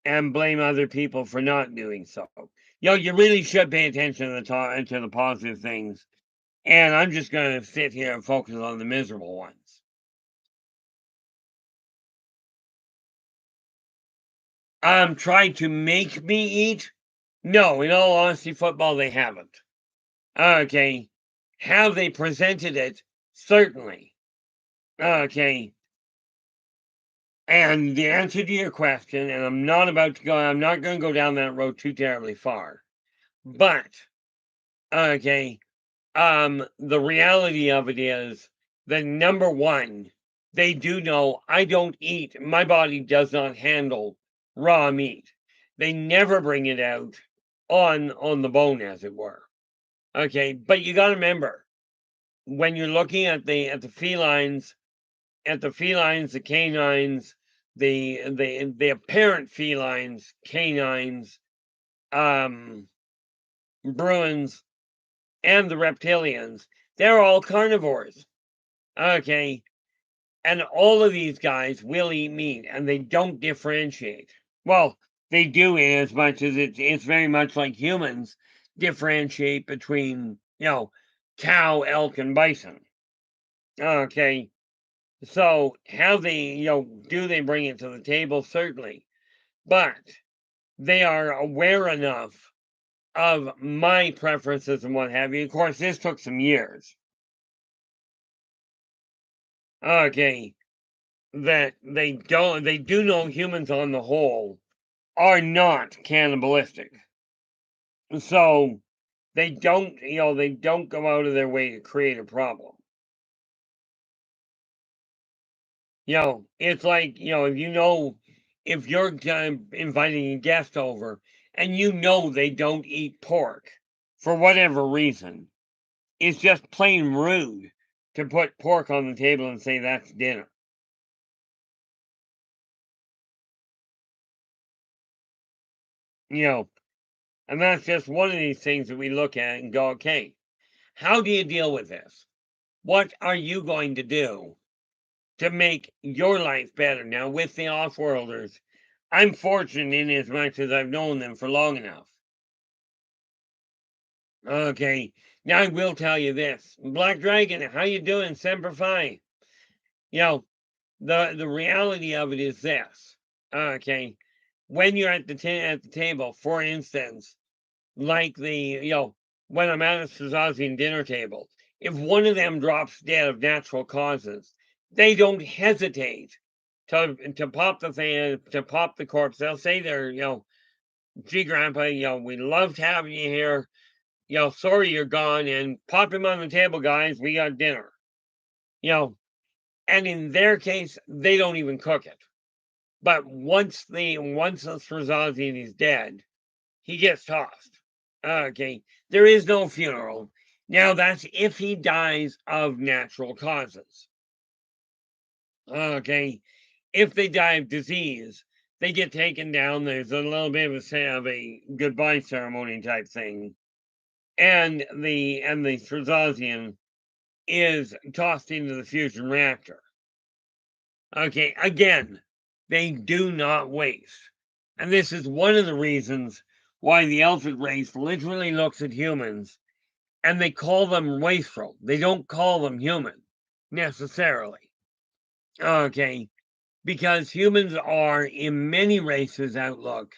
and blame other people for not doing so? You really should pay attention to the positive things. And I'm just going to sit here and focus on the miserable ones. Tried to make me eat? No, in all honesty, football, they haven't. Okay. Have they presented it? Certainly. Okay. And the answer to your question, and I'm not going to go down that road too terribly far. But, okay, the reality of it is that number one, they do know I don't eat, my body does not handle raw meat. They never bring it out on the bone, as it were. Okay, but you got to remember, when you're looking at the felines, the canines, the apparent felines, canines, um, Bruins, and the reptilians, they're all carnivores. Okay, and all of these guys will eat meat, and they don't differentiate. Well, they do, in as much as it's very much like humans differentiate between, cow, elk, and bison. Okay, so how they, do they bring it to the table? Certainly, but they are aware enough of my preferences and what have you. Of course, this took some years. Okay, that they do know humans on the whole are not cannibalistic. So they don't go out of their way to create a problem. It's like, if you're inviting a guest over and they don't eat pork for whatever reason, it's just plain rude to put pork on the table and say that's dinner. You know, and that's just one of these things that we look at and go, okay, how do you deal with this? What are you going to do to make your life better? Now, with the off-worlders, I'm fortunate in as much as I've known them for long enough. Okay, now I will tell you this. Black Dragon, how you doing? Semper Fi. You know, the reality of it is this. Okay, when you're at the table, for instance, like when I'm at a Swazian dinner table, if one of them drops dead of natural causes, they don't hesitate to pop the thing, to pop the corpse. They'll say they're, gee, Grandpa, we loved having you here. Sorry you're gone, and pop him on the table, guys. We got dinner. You know, and in their case, they don't even cook it. But once the Swazian is dead, he gets tossed. Okay, there is no funeral. Now that's if he dies of natural causes. Okay, if they die of disease, they get taken down. There's a little bit of a goodbye ceremony type thing, and the Swazian is tossed into the fusion reactor. Okay, again, they do not waste. And this is one of the reasons why the Yldrbac race literally looks at humans and they call them wasteful. They don't call them human necessarily. Okay, because humans are, in many races' outlook,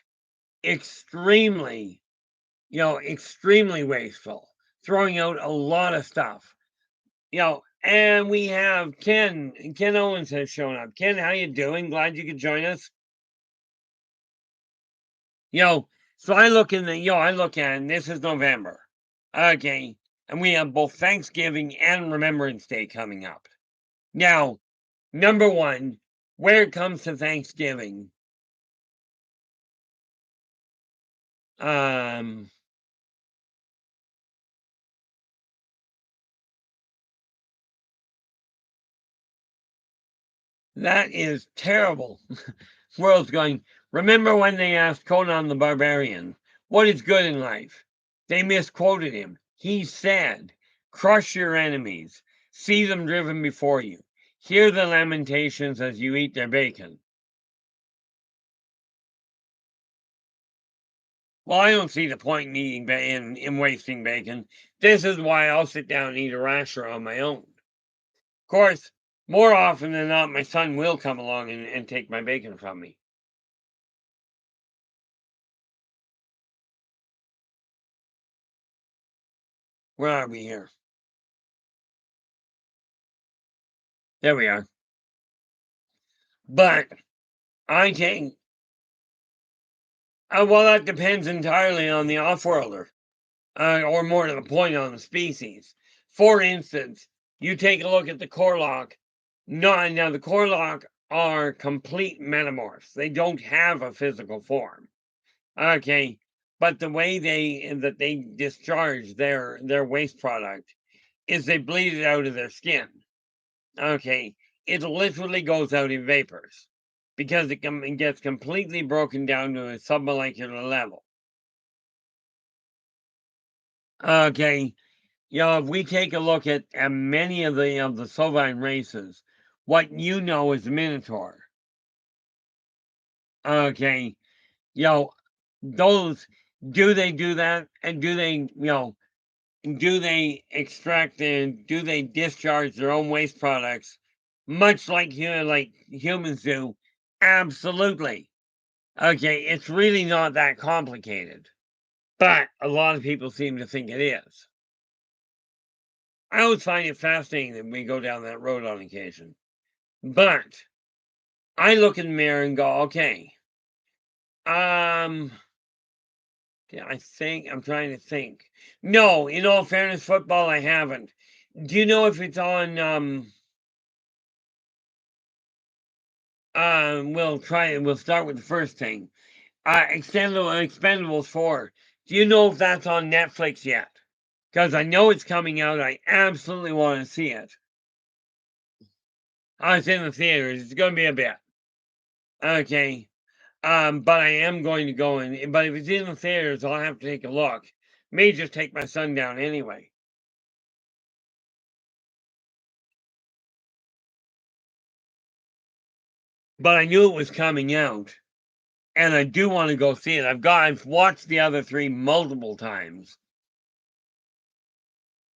extremely, extremely wasteful, throwing out a lot of stuff. And we have Ken. Ken Owens has shown up. Ken, how you doing? Glad you could join us. So I look I look at, and this is November. Okay. And we have both Thanksgiving and Remembrance Day coming up. Now, number one, where it comes to Thanksgiving, that is terrible. World's going, remember when they asked Conan the Barbarian, what is good in life? They misquoted him. He said, crush your enemies, see them driven before you, hear the lamentations as you eat their bacon. Well, I don't see the point in eating in wasting bacon. This is why I'll sit down and eat a rasher on my own. Of course, more often than not, my son will come along and take my bacon from me. Where are we here? There we are. But I think, well, that depends entirely on the off-worlder, or more to the point, on the species. For instance, you take a look at the Korlock. No, now the Korlock are complete metamorphs. They don't have a physical form. Okay, but the way they discharge their waste product is they bleed it out of their skin. Okay, it literally goes out in vapors because it gets completely broken down to a submolecular level. Okay, if we take a look at many of the Sovine races, what you know is Minotaur. Okay, those, do they do that, and do they extract and do they discharge their own waste products, much like humans do? Absolutely. Okay, it's really not that complicated, but a lot of people seem to think it is. I always find it fascinating that we go down that road on occasion. But I look in the mirror and go, okay, yeah, I'm trying to think. No, in all fairness, football, I haven't. Do you know if it's on, we'll start with the first thing. Expendables 4. Do you know if that's on Netflix yet? Because I know it's coming out. I absolutely want to see it. Oh, it's in the theaters. It's going to be a bit. Okay. But I am going to go in. But if it's in the theaters, I'll have to take a look. May just take my son down anyway. But I knew it was coming out, and I do want to go see it. I've watched the other three multiple times.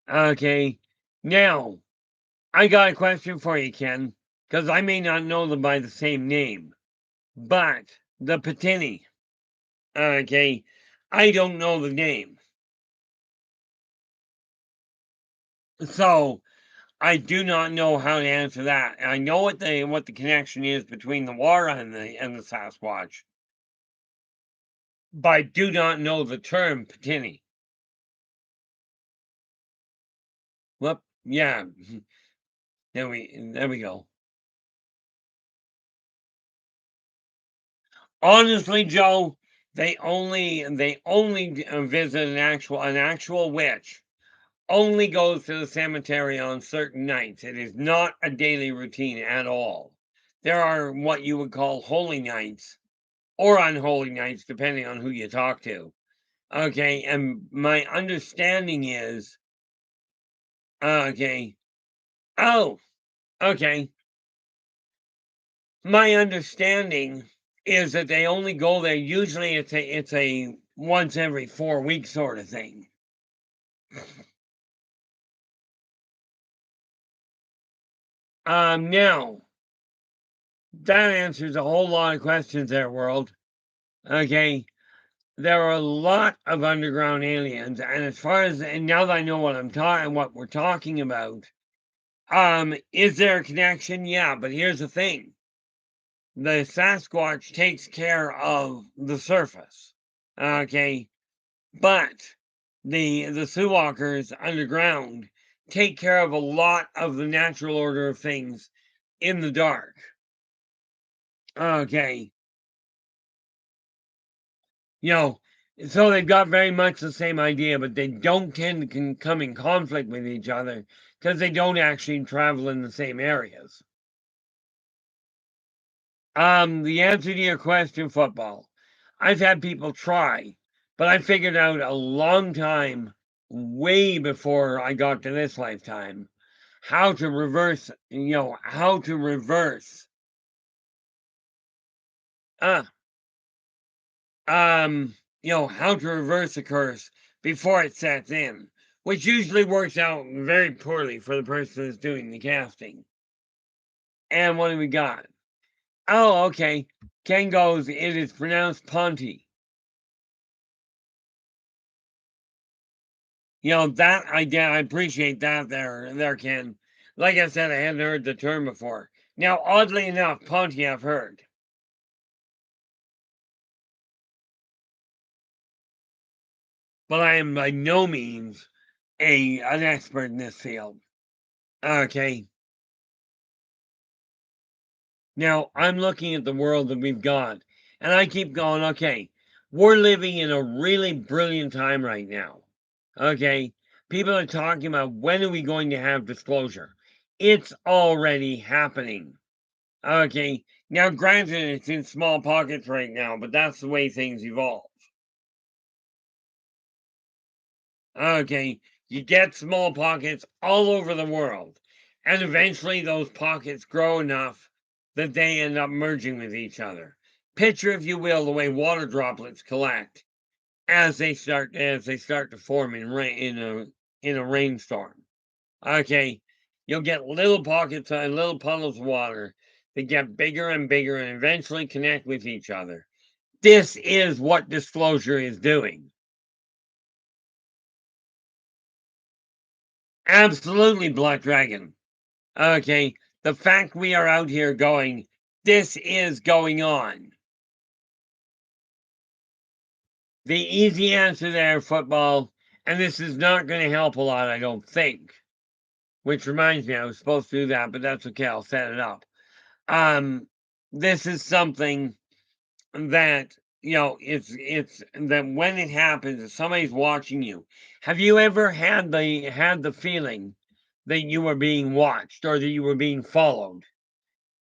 Okay, now I got a question for you, Ken, because I may not know them by the same name, but the Patini. Okay, I don't know the name, so I do not know how to answer that. I know what the connection is between the Wara and the Sasquatch, but I do not know the term Patini. Whoop, yeah, there we go. Honestly, Joe, they only visit an actual witch. Only goes to the cemetery on certain nights. It is not a daily routine at all. There are what you would call holy nights or unholy nights, depending on who you talk to. Okay, and my understanding is okay. Oh, okay. My understanding is that they only go there. Usually, it's a once every 4 weeks sort of thing. Now that answers a whole lot of questions there, world. Okay, there are a lot of underground aliens, and as far as and now that I know what we're talking about, is there a connection? Yeah, but here's the thing: the Sasquatch takes care of the surface. Okay, but the Suwalkers underground take care of a lot of the natural order of things in the dark. Okay, you know, so they've got very much the same idea, but they don't tend to come in conflict with each other because they don't actually travel in the same areas. The answer to your question, football. I've had people try, but I figured out a long time, way before I got to this lifetime, how to reverse, how to reverse, uh, how to reverse a curse before it sets in, which usually works out very poorly for the person who's doing the casting. And what do we got? Oh, okay. Ken goes, it is pronounced Ponty. That I appreciate that there, Ken. Like I said, I hadn't heard the term before. Now, oddly enough, Ponty I've heard. But I am by no means an expert in this field. Okay. Now I'm looking at the world that we've got, and I keep going, okay, we're living in a really brilliant time right now. Okay. People are talking about when are we going to have disclosure? It's already happening. Okay. Now, granted, it's in small pockets right now, but that's the way things evolve. Okay, you get small pockets all over the world, and eventually those pockets grow enough that they end up merging with each other. Picture, if you will, the way water droplets collect as they start to form in a rainstorm. Okay, you'll get little pockets and little puddles of water that get bigger and bigger and eventually connect with each other. This is what disclosure is doing. Absolutely, Black Dragon. Okay, the fact we are out here going, this is going on. The easy answer there, football, and this is not going to help a lot, I don't think. Which reminds me, I was supposed to do that, but that's okay. I'll set it up. Um, this is something that it's that when it happens, if somebody's watching you. Have you ever had the feeling that you were being watched or that you were being followed?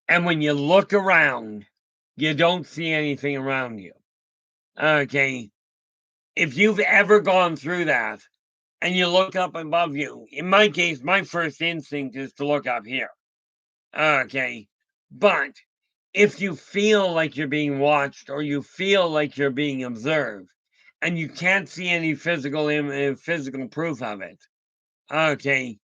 And when you look around you don't see anything around you. Okay. If you've ever gone through that and you look up above you, in my case, my first instinct is to look up here. Okay. But if you feel like you're being watched or you feel like you're being observed and you can't see any physical proof of it, okay,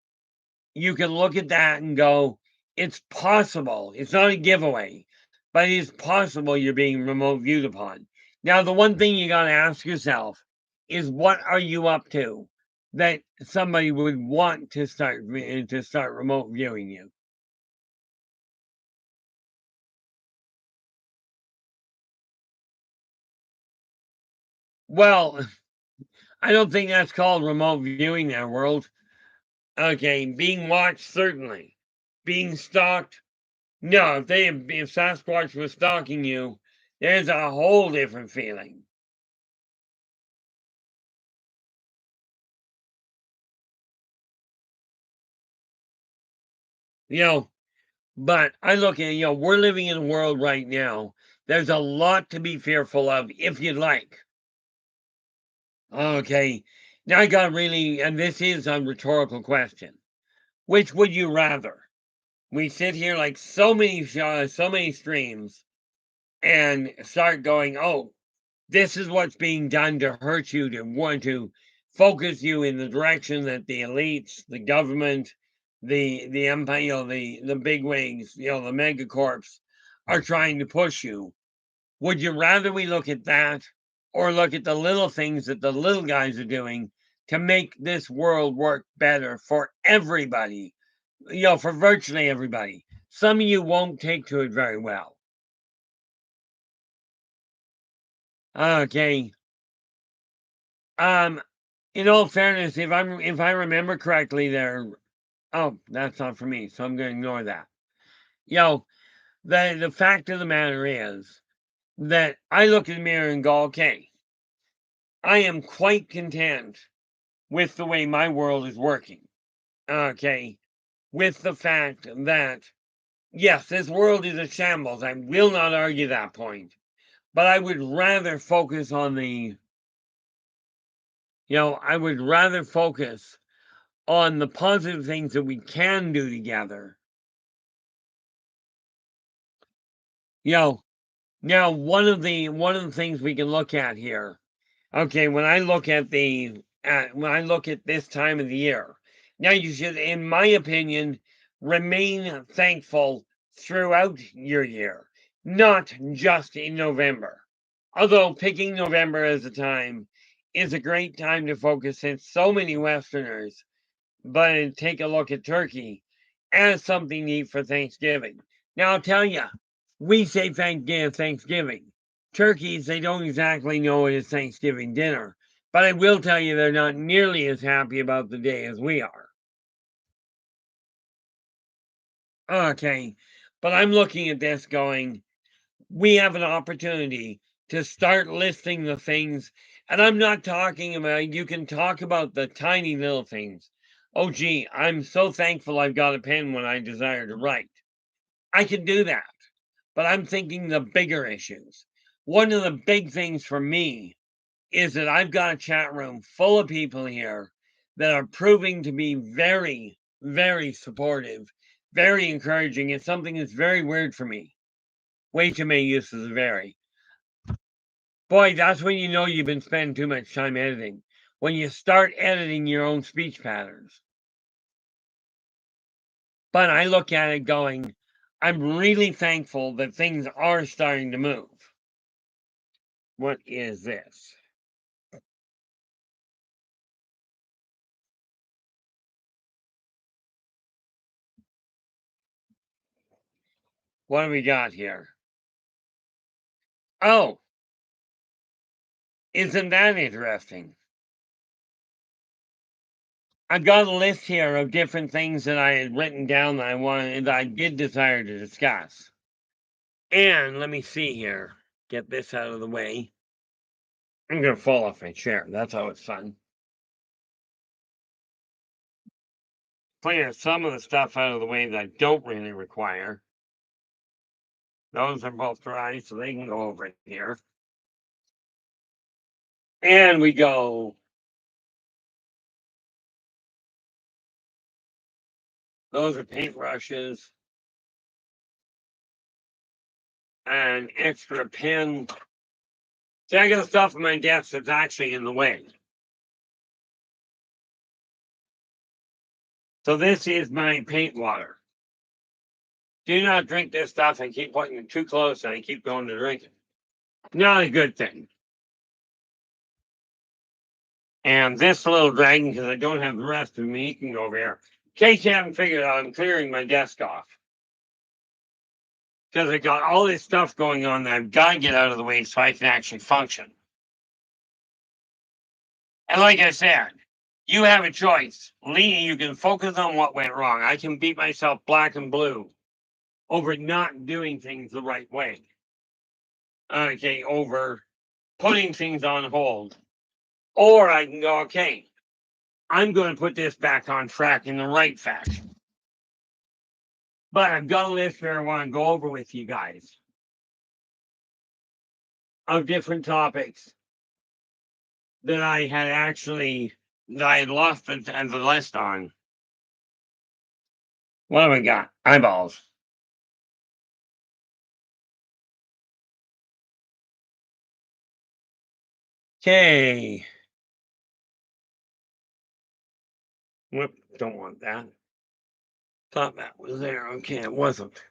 you can look at that and go, it's possible. It's not a giveaway, but it's possible you're being remote viewed upon. Now, the one thing you got to ask yourself is, what are you up to that somebody would want to start remote viewing you? Well, I don't think that's called remote viewing there, world. Okay, being watched, certainly. Being stalked, no. If Sasquatch was stalking you, there's a whole different feeling. You know, but I look at, we're living in a world right now. There's a lot to be fearful of if you'd like. Okay. Now I got really, and this is a rhetorical question. Which would you rather? We sit here like so many streams and start going, oh, this is what's being done to hurt you, to want to focus you in the direction that the elites, the government, the empire, the big wigs, the megacorps are trying to push you. Would you rather we look at that or look at the little things that the little guys are doing to make this world work better for everybody? For virtually everybody. Some of you won't take to it very well. Okay. Um, in all fairness, if I remember correctly, that's not for me, so I'm going to ignore that. The fact of the matter is that I look in the mirror and go, okay, I am quite content with the way my world is working. Okay, with the fact that yes, this world is a shambles. I will not argue that point, but I would rather focus on I would rather focus on the positive things that we can do together. You know, Now one of the things we can look at here. Okay, when I look at this time of the year, now you should, in my opinion, remain thankful throughout your year, not just in November. Although picking November as a time is a great time to focus, since so many Westerners but take a look at turkey as something to eat for Thanksgiving. Now, I'll tell you, we say Thanksgiving. Turkeys, they don't exactly know it is Thanksgiving dinner, but I will tell you they're not nearly as happy about the day as we are. Okay, but I'm looking at this going, we have an opportunity to start listing the things. And I'm not talking about, you can talk about the tiny little things. Oh, gee, I'm so thankful I've got a pen when I desire to write. I can do that. But I'm thinking the bigger issues. One of the big things for me is that I've got a chat room full of people here that are proving to be very, very supportive, very encouraging. It's something that's very weird for me. Way too many uses of very. Boy, that's when you know you've been spending too much time editing. When you start editing your own speech patterns. But I look at it going, I'm really thankful that things are starting to move. What is this? What do we got here? Oh, isn't that interesting? I've got a list here of different things that I had written down that I did desire to discuss. And let me see here. Get this out of the way. I'm gonna fall off my chair. That's how it's fun. Clear some of the stuff out of the way that I don't really require. Those are both dry, so they can go over here. And we go. Those are paintbrushes. An extra pen. See, I got stuff on my desk that's actually in the way. So this is my paint water. Do not drink this stuff. I keep putting it too close and I keep going to drink it. Not a good thing. And this little dragon, because I don't have the rest of me, can go over here. In case you haven't figured out, I'm clearing my desk off. Because I got all this stuff going on that I've got to get out of the way so I can actually function. And like I said, you have a choice. Lee, you can focus on what went wrong. I can beat myself black and blue over not doing things the right way. Okay, over putting things on hold. Or I can go, okay, I'm going to put this back on track in the right fashion. But I've got a list here I want to go over with you guys of different topics that I had lost the list on. What have we got? Eyeballs. Okay. Whoop, don't want that. Thought that was there. Okay, it wasn't.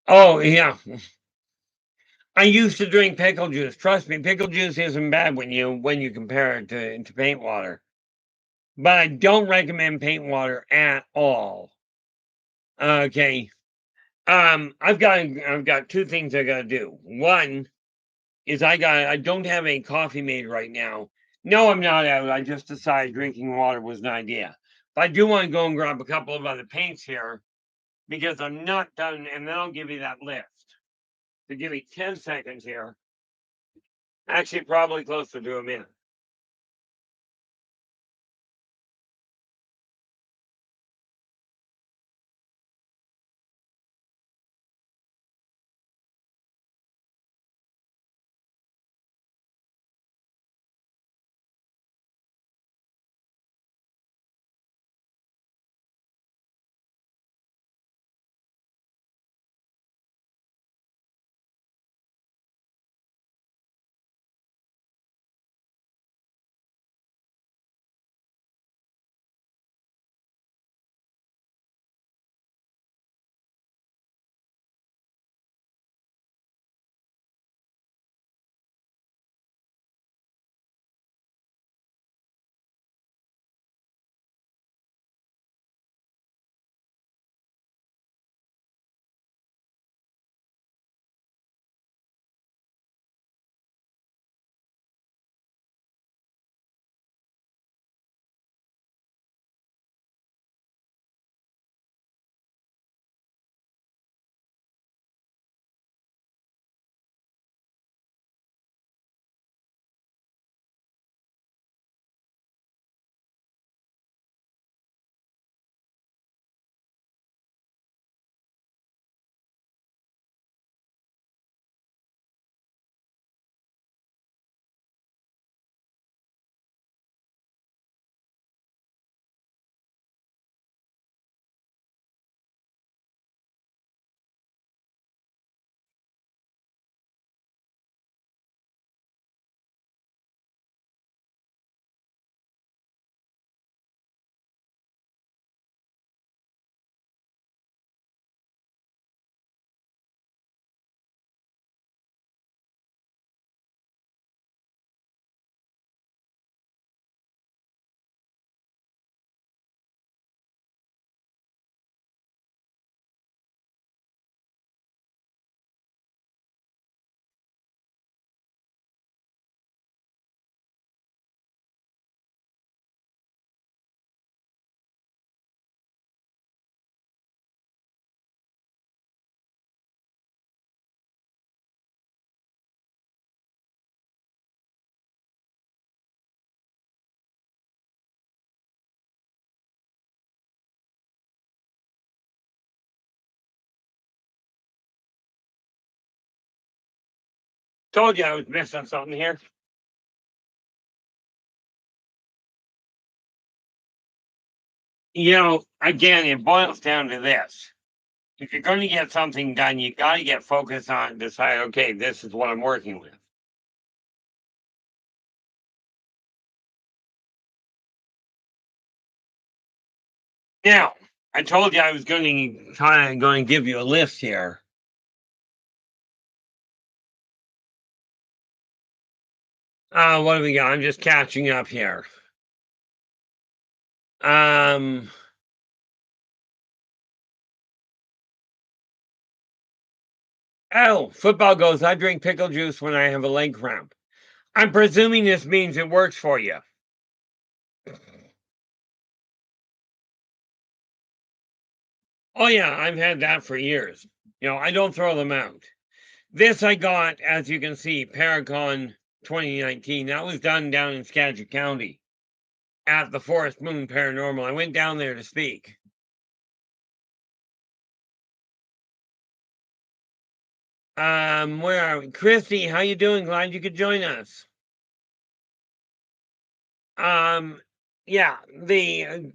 Oh, yeah. I used to drink pickle juice. Trust me, pickle juice isn't bad when you compare it to paint water. But I don't recommend paint water at all. Okay. I've got two things I gotta do. One is I don't have a coffee made right now. No, I'm not out. I just decided drinking water was an idea. But I do want to go and grab a couple of other paints here because I'm not done, and then I'll give you that list. So give me 10 seconds here. Actually, probably closer to a minute. Told you I was missing something here. Again, it boils down to this. If you're going to get something done, you got to get focused on and decide, okay, this is what I'm working with. Now, I told you I was going to give you a list here. What do we got? I'm just catching up here. Oh, football goes, I drink pickle juice when I have a leg cramp. I'm presuming this means it works for you. Oh, yeah, I've had that for years. I don't throw them out. This I got, as you can see, Paracon 2019. That was done down in Skagit County at the Forest Moon Paranormal. I went down there to speak. Where are we? Christy, how you doing? Glad you could join us. Yeah,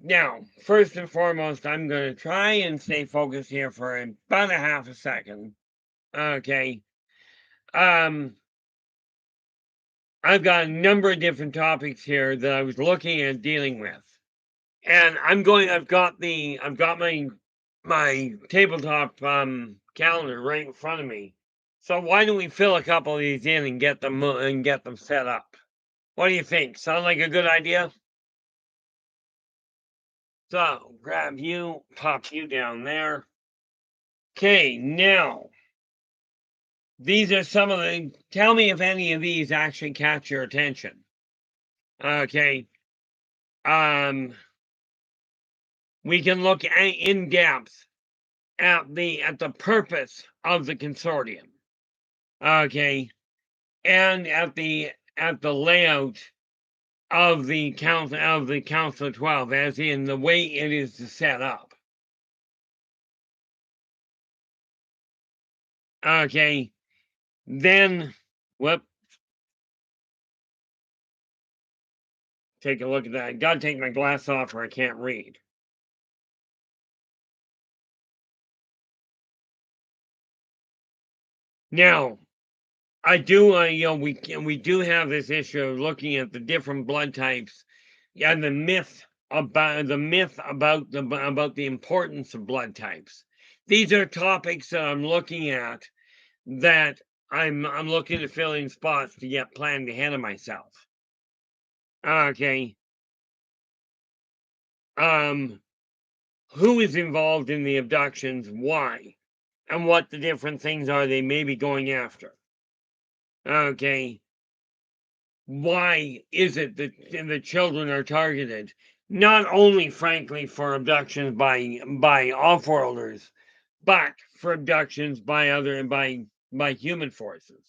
now, first and foremost, I'm going to try and stay focused here for about a half a second. Okay. I've got a number of different topics here that I was looking at dealing with. And I've got my tabletop calendar right in front of me. So why don't we fill a couple of these in and get them set up? What do you think? Sound like a good idea? So grab you, pop you down there. Okay, now these are some of the. Tell me if any of these actually catch your attention. Okay. We can look in depth at the purpose of the consortium. Okay, and at the layout of the Council of 12, as in the way it is set up. Okay, then whoop. Take a look at that. Gotta take my glass off or I can't read. Now, I do, we do have this issue of looking at the different blood types and the myth about the importance of blood types. These are topics that I'm looking at that I'm looking to fill in spots to get planned ahead of myself. Okay. Who is involved in the abductions? Why? And what the different things are they may be going after. Okay. Why is it that the children are targeted? Not only, frankly, for abductions by off-worlders, but for abductions by human forces.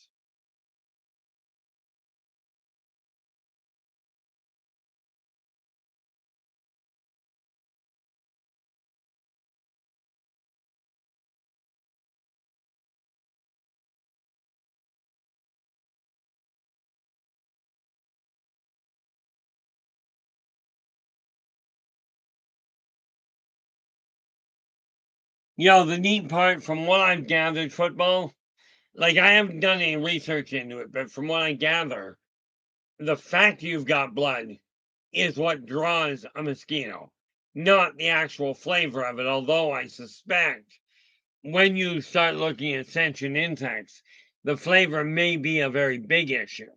The neat part, from what I've gathered, football, like I haven't done any research into it, but from what I gather, the fact you've got blood is what draws a mosquito, not the actual flavor of it. Although I suspect when you start looking at sentient insects, the flavor may be a very big issue.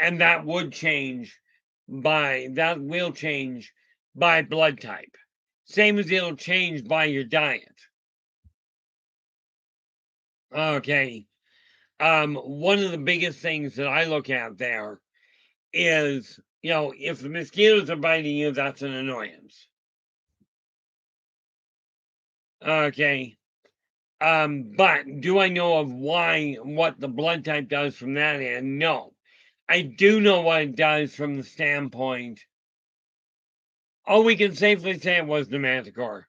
And that will change by blood type. Same as it'll change by your diet. Okay. One of the biggest things that I look at there is, if the mosquitoes are biting you, that's an annoyance. Okay. But do I know of what the blood type does from that end? No. I do know what it does from the standpoint. Oh, we can safely say it was the manticore.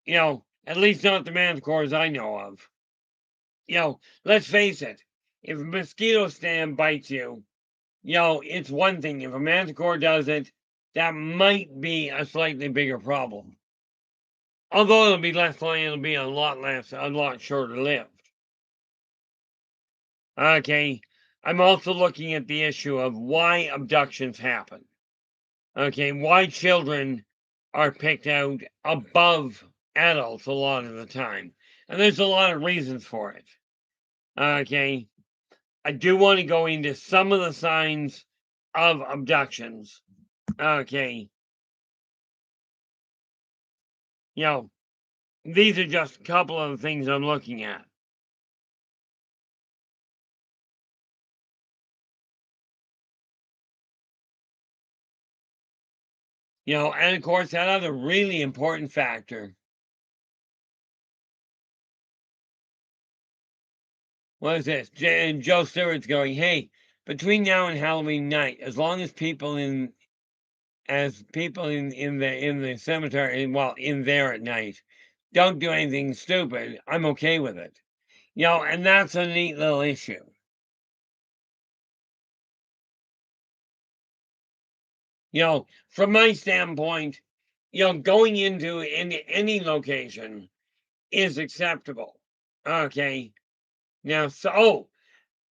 At least not the manticores I know of. Let's face it. if a mosquito stand bites you, it's one thing. If a manticore does it, that might be a slightly bigger problem. Although it'll be it'll be a lot shorter lived. Okay, I'm also looking at the issue of why abductions happen. Okay, why children are picked out above adults a lot of the time. And there's a lot of reasons for it. Okay, I do want to go into some of the signs of abductions. Okay, these are just a couple of the things I'm looking at. And of course, that other really important factor. What is this? Joe Stewart's going, hey, between now and Halloween night, as long as people in the cemetery, well, in there at night, don't do anything stupid, I'm okay with it. And that's a neat little issue. From my standpoint, going into any location is acceptable. Okay. Now,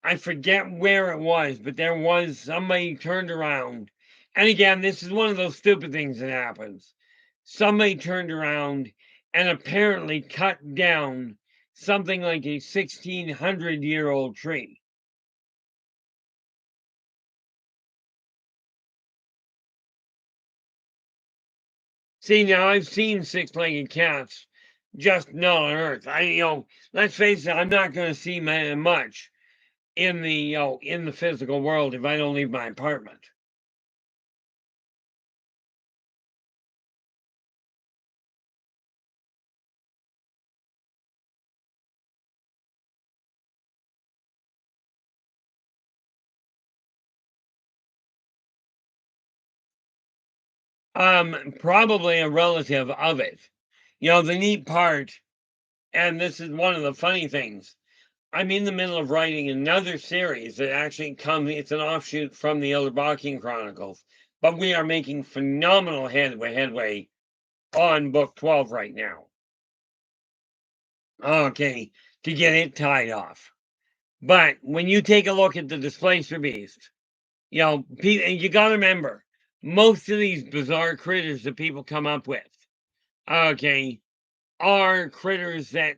I forget where it was, but there was somebody turned around. And again, this is one of those stupid things that happens. Somebody turned around and apparently cut down something like a 1,600-year-old tree. See, now I've seen six-legged cats, just not on Earth. Let's face it, I'm not going to see much in the physical world if I don't leave my apartment. Probably a relative of it. The neat part, and this is one of the funny things, I'm in the middle of writing another series that actually it's an offshoot from the Yldrbac Chronicles, but we are making phenomenal headway on book 12 right now. Okay, to get it tied off. But when you take a look at the Displacer Beast, you got to remember, most of these bizarre critters that people come up with, okay, are critters that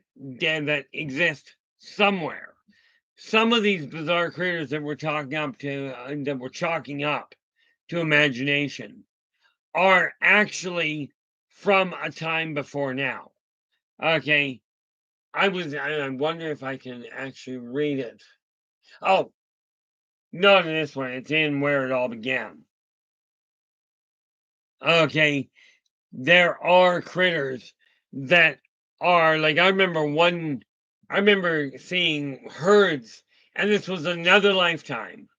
exist somewhere. Some of these bizarre critters that we're chalking up to imagination are actually from a time before now. Okay, I wonder if I can actually read it. Oh, not in this one. It's in Where It All Began. Okay, there are critters that are like, I remember seeing herds, and this was another lifetime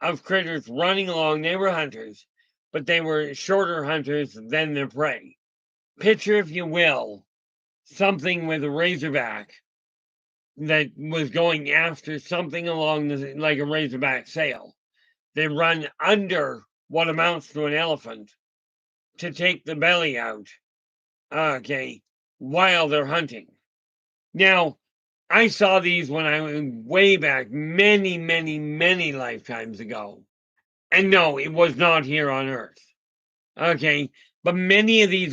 of critters running along. They were hunters, but they were shorter hunters than their prey. Picture, if you will, something with a razorback that was going after something along like a razorback sail. They run under what amounts to an elephant to take the belly out, okay, while they're hunting. Now, I saw these when I was way back, many, many, many lifetimes ago. And no, it was not here on Earth. Okay, but many of these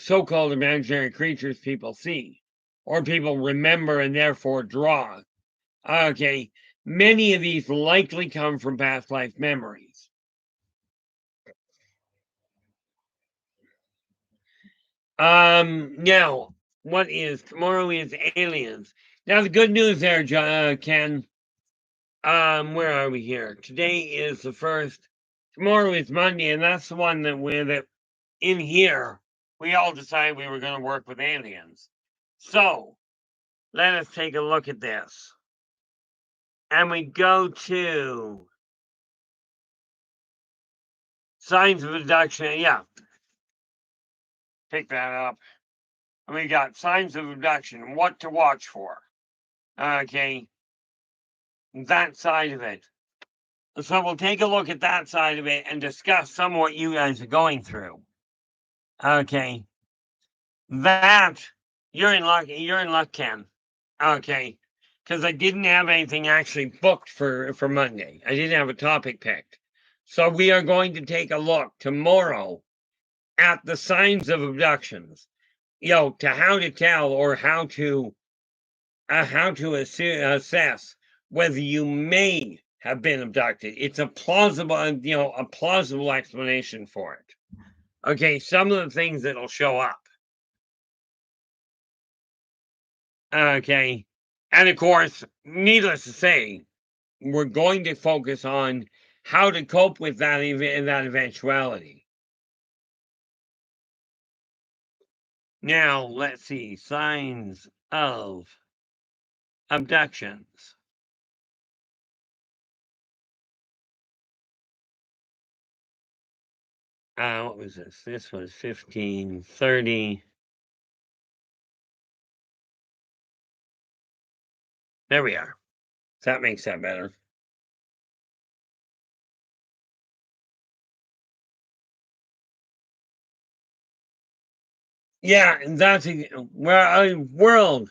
so-called imaginary creatures people see, or people remember and therefore draw, okay, many of these likely come from past life memories. Now, tomorrow is aliens. Now, the good news there, Ken, where are we here? Today is the 1st. Tomorrow is Monday, and that's the one that in here, we all decided we were going to work with aliens. So, let us take a look at this. And we go to signs of abduction. Yeah. Pick that up. And we got signs of abduction, what to watch for. Okay. that side of it. So we'll take a look at that side of it and discuss some of what you guys are going through. Okay. That, you're in luck, Ken. Okay. Because I didn't have anything actually booked for Monday. I didn't have a topic picked. So we are going to take a look tomorrow at the signs of abductions. To how to tell or how to assess whether you may have been abducted. It's a plausible explanation for it. Okay, some of the things that'll show up. Okay, and of course, needless to say, we're going to focus on how to cope with that eventuality. Now, let's see, signs of abductions. What was this? This was 1530. There we are. That makes that better. Yeah, and that's world.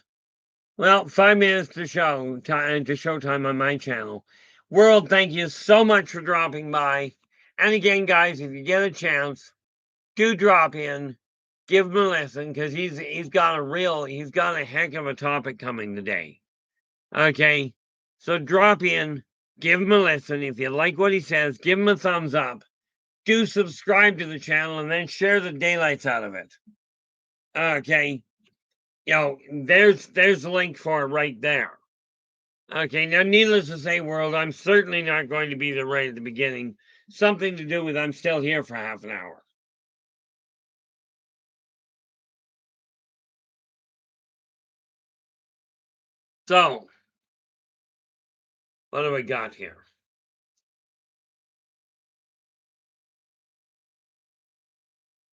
Well, 5 minutes to showtime on my channel. World, thank you so much for dropping by. And again, guys, if you get a chance, do drop in, give him a listen, because he's got a heck of a topic coming today. Okay, so drop in, give him a listen. If you like what he says, give him a thumbs up. Do subscribe to the channel and then share the daylights out of it. Okay, there's the link for it right there. Okay, now needless to say, world, I'm certainly not going to be there right at the beginning. Something to do with I'm still here for half an hour. So, what do we got here?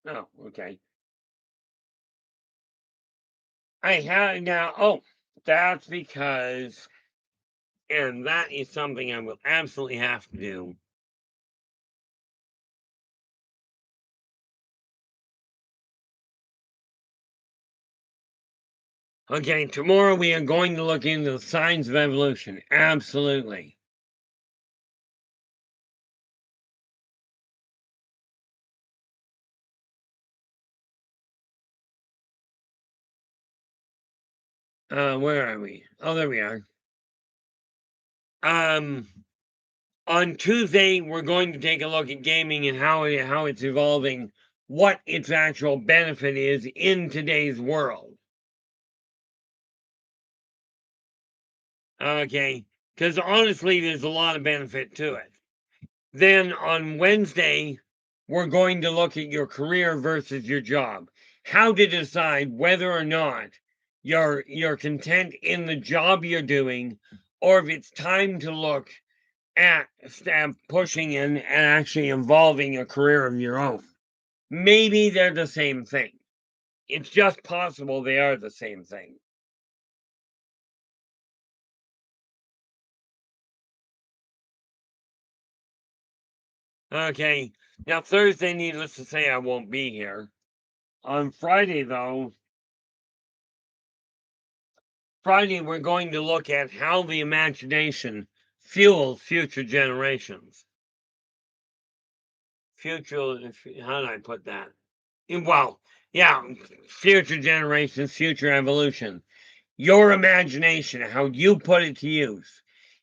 Oh, okay. I have now, that's because, and that is something I will absolutely have to do. Okay, tomorrow we are going to look into the signs of evolution. Absolutely. Where are we? Oh, there we are. On Tuesday, we're going to take a look at gaming and how it's evolving, what its actual benefit is in today's world. Okay, because honestly, there's a lot of benefit to it. Then on Wednesday, we're going to look at your career versus your job. How to decide whether or not you're content in the job you're doing, or if it's time to look at pushing in and actually involving a career of your own. Maybe they're the same thing. It's just possible they are the same thing. Okay, now Thursday, needless to say, I won't be here. On Friday, though, we're going to look at how the imagination fuels future generations. How do I put that? Well, yeah, future generations, future evolution. Your imagination, how you put it to use,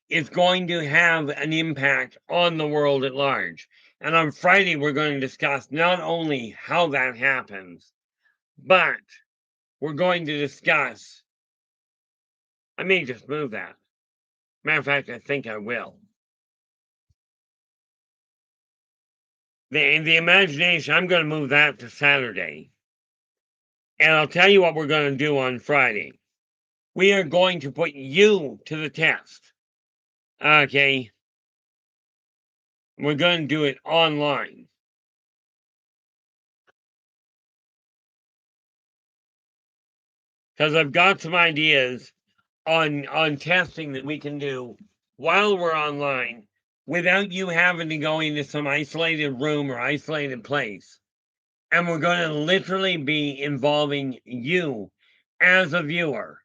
is going to have an impact on the world at large. And on Friday, we're going to discuss not only how that happens, but we're going to discuss. I may just move that. Matter of fact, I think I will. The imagination, I'm going to move that to Saturday. And I'll tell you what we're going to do on Friday. We are going to put you to the test. Okay. We're going to do it online. Because I've got some ideas on testing that we can do while we're online without you having to go into some isolated room or isolated place. And we're going to literally be involving you as a viewer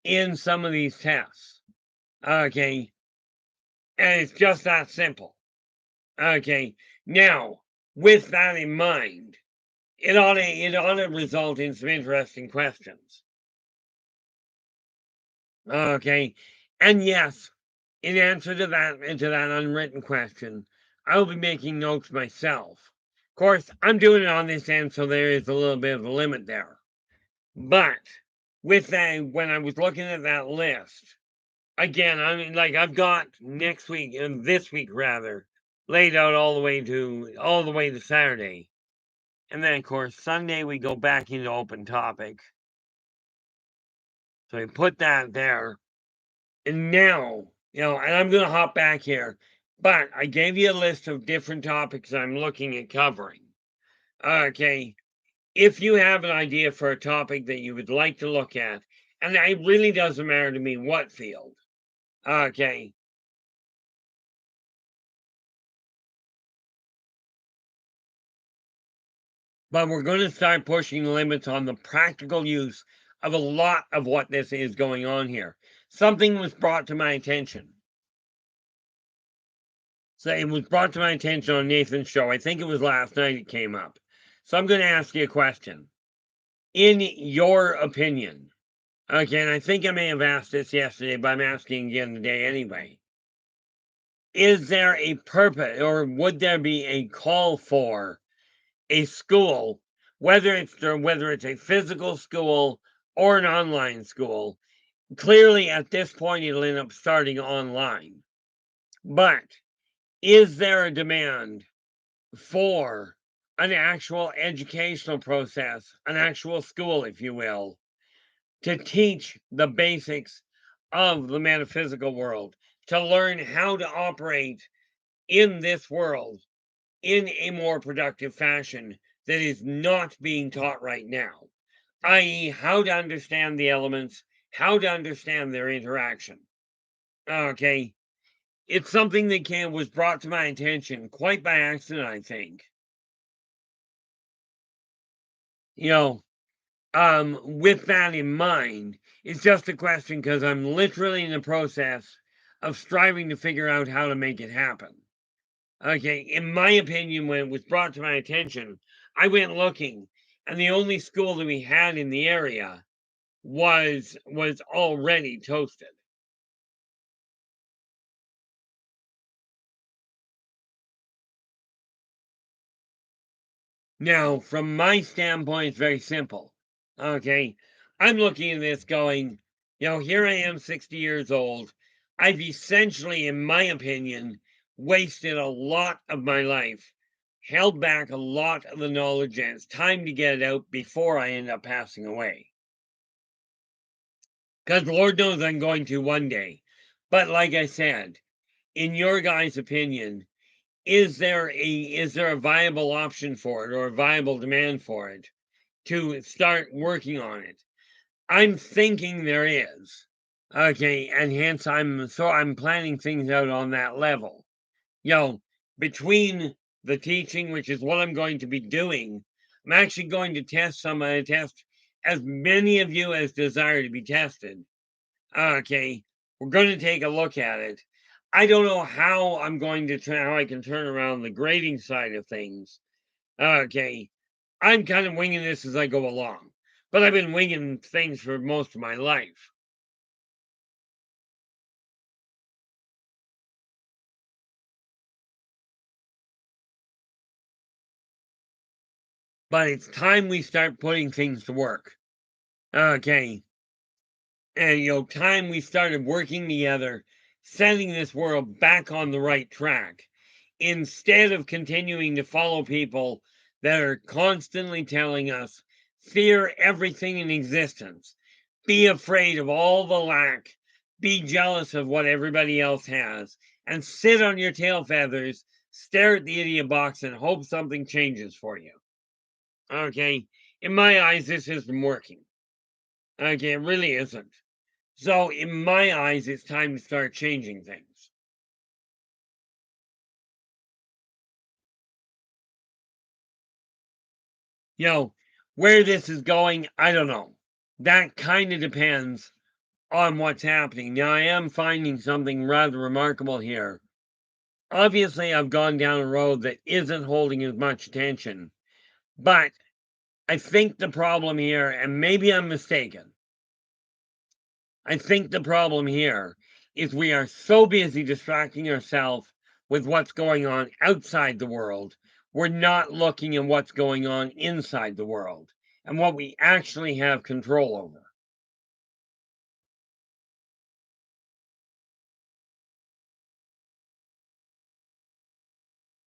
in some of these tests. Okay. And it's just that simple. Okay. Now, with that in mind, it ought to result in some interesting questions. Okay. And yes, in answer to that unwritten question, I'll be making notes myself. Of course, I'm doing it on this end, so there is a little bit of a limit there. But with that, when I was looking at that list, again, I mean, like I've got next week and this week rather laid out all the way to Saturday, and then of course Sunday we go back into open topic. So we put that there, and now and I'm going to hop back here, but I gave you a list of different topics I'm looking at covering. Okay, if you have an idea for a topic that you would like to look at, and it really doesn't matter to me what field. Okay. But we're going to start pushing limits on the practical use of a lot of what this is going on here. Something was brought to my attention. So it was brought to my attention on Nathan's show. I think it was last night it came up. So I'm going to ask you a question. In your opinion, okay, and I think I may have asked this yesterday, but I'm asking again today anyway. Is there a purpose, or would there be a call for a school, whether it's a physical school or an online school? Clearly, at this point, it'll end up starting online. But is there a demand for an actual educational process, an actual school, if you will, to teach the basics of the metaphysical world, to learn how to operate in this world in a more productive fashion that is not being taught right now, i.e., how to understand the elements, how to understand their interaction. Okay, it's something that was brought to my attention quite by accident, I think. With that in mind, it's just a question because I'm literally in the process of striving to figure out how to make it happen. Okay, in my opinion, when it was brought to my attention, I went looking, and the only school that we had in the area was already toasted. Now, from my standpoint, it's very simple. Okay, I'm looking at this going, here I am, 60 years old. I've essentially, in my opinion, wasted a lot of my life, held back a lot of the knowledge, and it's time to get it out before I end up passing away. Because Lord knows I'm going to one day. But like I said, in your guys' opinion, is there a viable option for it or a viable demand for it to start working on it? I'm thinking there is. Okay, and hence I'm planning things out on that level. Between the teaching, which is what I'm going to be doing, I'm actually going to test as many of you as desire to be tested. Okay, we're going to take a look at it. I don't know how how I can turn around the grading side of things. Okay, I'm kind of winging this as I go along, but I've been winging things for most of my life. But it's time we start putting things to work. Okay, and time we started working together, setting this world back on the right track, instead of continuing to follow people that are constantly telling us, fear everything in existence, be afraid of all the lack, be jealous of what everybody else has, and sit on your tail feathers, stare at the idiot box, and hope something changes for you. Okay, in my eyes, this isn't working. Okay, it really isn't. So, in my eyes, it's time to start changing things. You know, where this is going, I don't know. That kind of depends on what's happening. Now, I am finding something rather remarkable here. Obviously, I've gone down a road that isn't holding as much attention, but I think the problem here, and maybe I'm mistaken, I think the problem here is we are so busy distracting ourselves with what's going on outside the world, we're not looking at what's going on inside the world and what we actually have control over.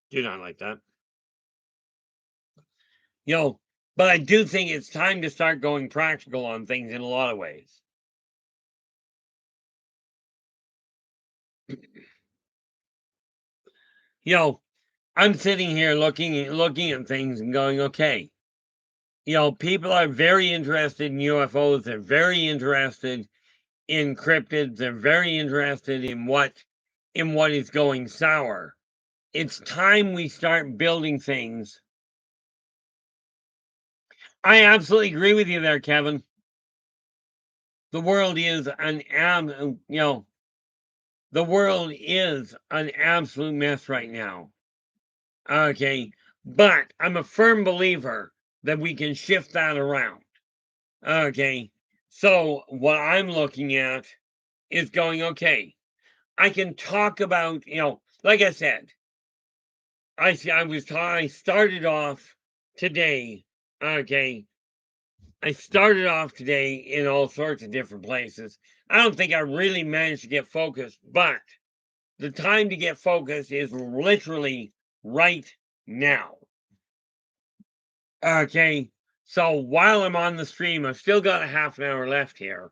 Do not like that. You know, but I do think it's time to start going practical on things in a lot of ways. You know, I'm sitting here looking at things and going, okay, people are very interested in UFOs. They're very interested in cryptids. They're very interested in what is going sour. It's time we start building things. I absolutely agree with you there, Kevin. The world is the world is an absolute mess right now. Okay, but I'm a firm believer that we can shift that around. Okay, so what I'm looking at is going, okay, I can talk about, like I said, I started off today. Okay, I started off today in all sorts of different places. I don't think I really managed to get focused, but the time to get focused is literally right now. Okay, so while I'm on the stream, I've still got a half an hour left here.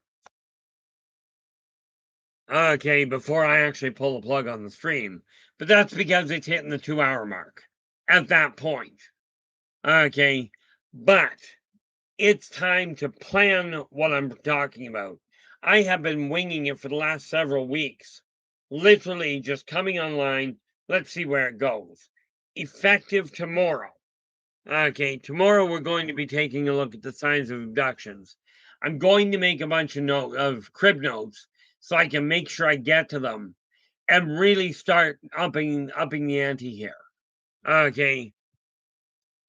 Okay, before I actually pull the plug on the stream. But that's because it's hitting the 2 hour mark at that point. Okay, but it's time to plan what I'm talking about. I have been winging it for the last several weeks, literally just coming online. Let's see where it goes. Effective tomorrow. Okay, tomorrow we're going to be taking a look at the signs of abductions. I'm going to make a bunch of crib notes so I can make sure I get to them and really start upping the ante here. Okay,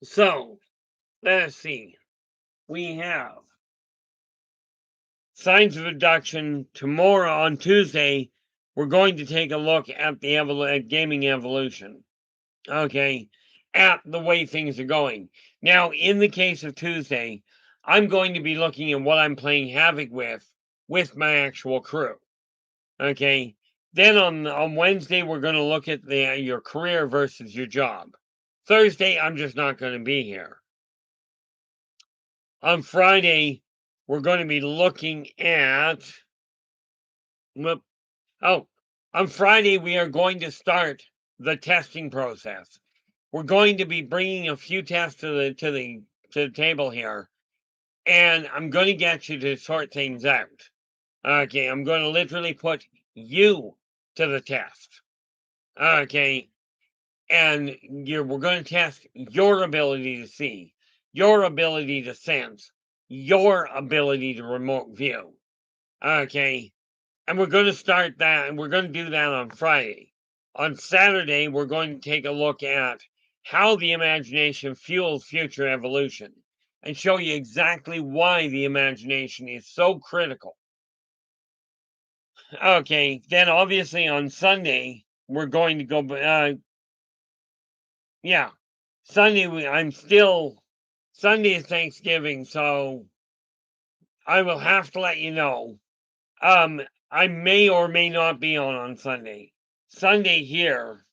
so let's see. We have signs of abduction tomorrow on Tuesday. We're going to take a look at the at gaming evolution. Okay, at the way things are going. Now, in the case of Tuesday, I'm going to be looking at what I'm playing Havoc with my actual crew. Okay. Then on Wednesday, we're going to look at your career versus your job. Thursday, I'm just not going to be here. On Friday, we're going to be looking at. Oh, on Friday, we are going to start the testing process. We're going to be bringing a few tests to the table here, and I'm going to get you to sort things out. Okay, I'm going to literally put you to the test. Okay, and we're going to test your ability to see, your ability to sense, your ability to remote view. Okay, and we're going to start that, and we're going to do that on Friday. On Saturday, we're going to take a look at how the imagination fuels future evolution and show you exactly why the imagination is so critical. Okay, then obviously on Sunday, we're going to go, yeah, Sunday is Thanksgiving, so I will have to let you know. I may or may not be on Sunday. Sunday here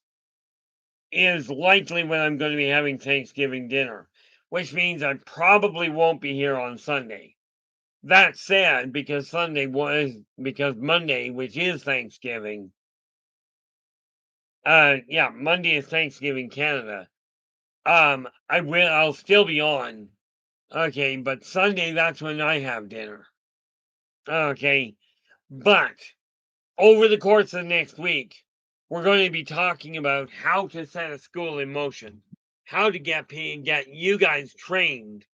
is likely when I'm going to be having Thanksgiving dinner, which means I probably won't be here on Sunday. That said, because Monday, which is Thanksgiving, yeah, Monday is Thanksgiving Canada. I'll still be on. Okay, but Sunday, that's when I have dinner. Okay, but over the course of next week, we're going to be talking about how to set a school in motion. how to get you guys trained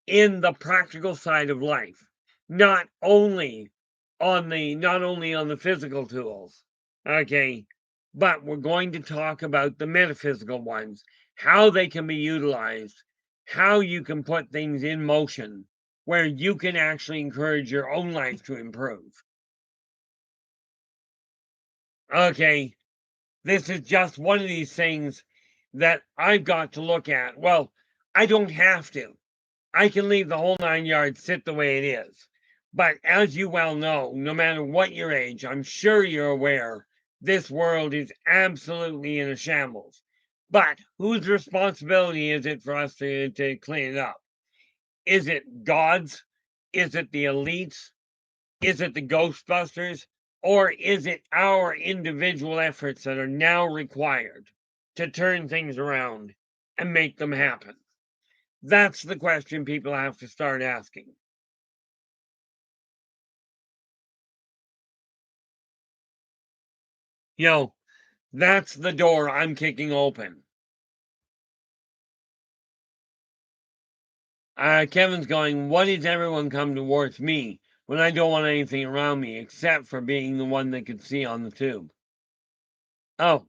in the practical side of life, not only on the physical tools, okay, but we're going to talk about the metaphysical ones, how they can be utilized, how you can put things in motion where you can actually encourage your own life to improve. Okay, this is just one of these things that I've got to look at. Well, I don't have to. I can leave the whole 9 yards sit the way it is. But as you well know, no matter what your age, I'm sure you're aware this world is absolutely in a shambles. But whose responsibility is it for us to clean it up? Is it God's? Is it the elites? Is it the Ghostbusters? Or is it our individual efforts that are now required to turn things around and make them happen? That's the question people have to start asking. You know, that's the door I'm kicking open. Kevin's going, what is everyone come towards me when I don't want anything around me except for being the one they could see on the tube? Oh,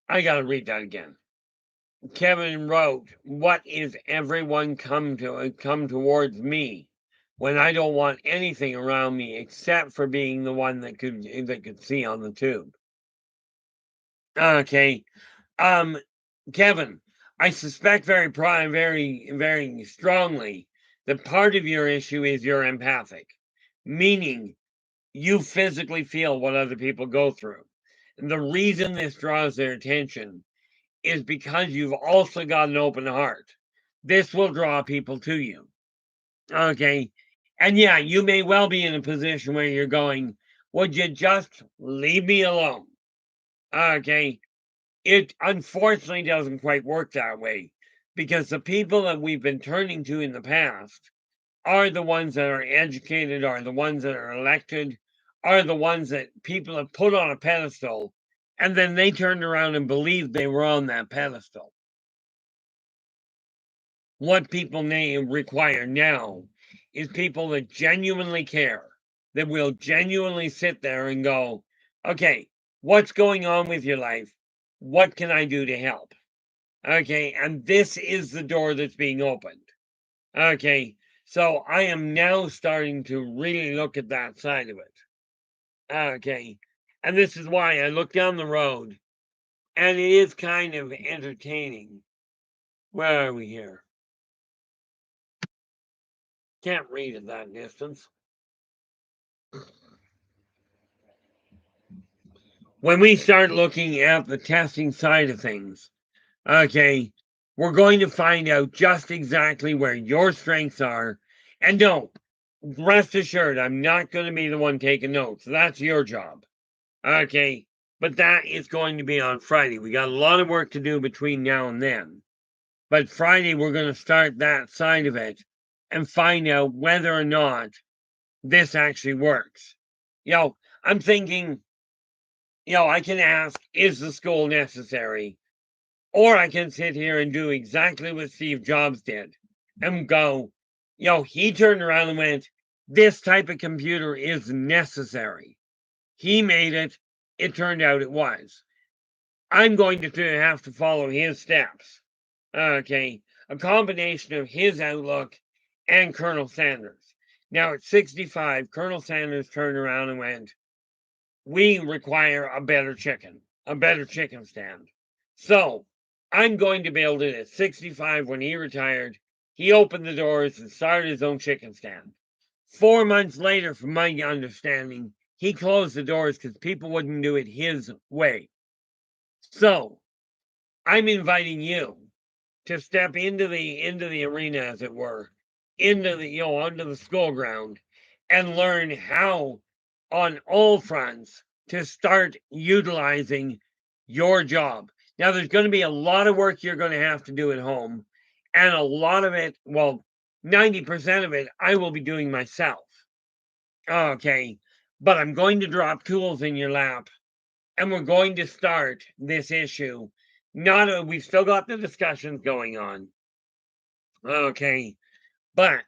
I gotta read that again. Kevin wrote, what is everyone come towards me when I don't want anything around me except for being the one that could see on the tube? Okay. Kevin, I suspect very strongly that part of your issue is you're empathic, meaning you physically feel what other people go through. And the reason this draws their attention is because you've also got an open heart. This will draw people to you. Okay. And yeah, you may well be in a position where you're going, would you just leave me alone? Okay. It unfortunately doesn't quite work that way because the people that we've been turning to in the past are the ones that are educated, are the ones that are elected, are the ones that people have put on a pedestal, and then they turned around and believed they were on that pedestal. What people require now is people that genuinely care, that will genuinely sit there and go, okay, what's going on with your life? What can I do to help? Okay, and this is the door that's being opened. Okay, so I am now starting to really look at that side of it. Okay, and this is why I look down the road and it is kind of entertaining. Where are we here? Can't read at that distance. When we start looking at the testing side of things, okay, we're going to find out just exactly where your strengths are. And no, rest assured, I'm not going to be the one taking notes. That's your job. Okay, but that is going to be on Friday. We got a lot of work to do between now and then. But Friday, we're going to start that side of it and find out whether or not this actually works. I'm thinking, I can ask, is the school necessary? Or I can sit here and do exactly what Steve Jobs did and go, he turned around and went, this type of computer is necessary. He made it. It turned out it was. I'm going to have to follow his steps. Okay. A combination of his outlook and Colonel Sanders. Now at 65, Colonel Sanders turned around and went, we require a better chicken stand. So I'm going to build it at 65 when he retired. He opened the doors and started his own chicken stand. 4 months later, from my understanding, he closed the doors because people wouldn't do it his way. So I'm inviting you to step into the arena, as it were, onto the school ground and learn how on all fronts to start utilizing your job. Now, there's going to be a lot of work you're going to have to do at home, and a lot of it, well, 90% of it, I will be doing myself. Okay, but I'm going to drop tools in your lap, and we're going to start this issue we've still got the discussions going on. Okay. But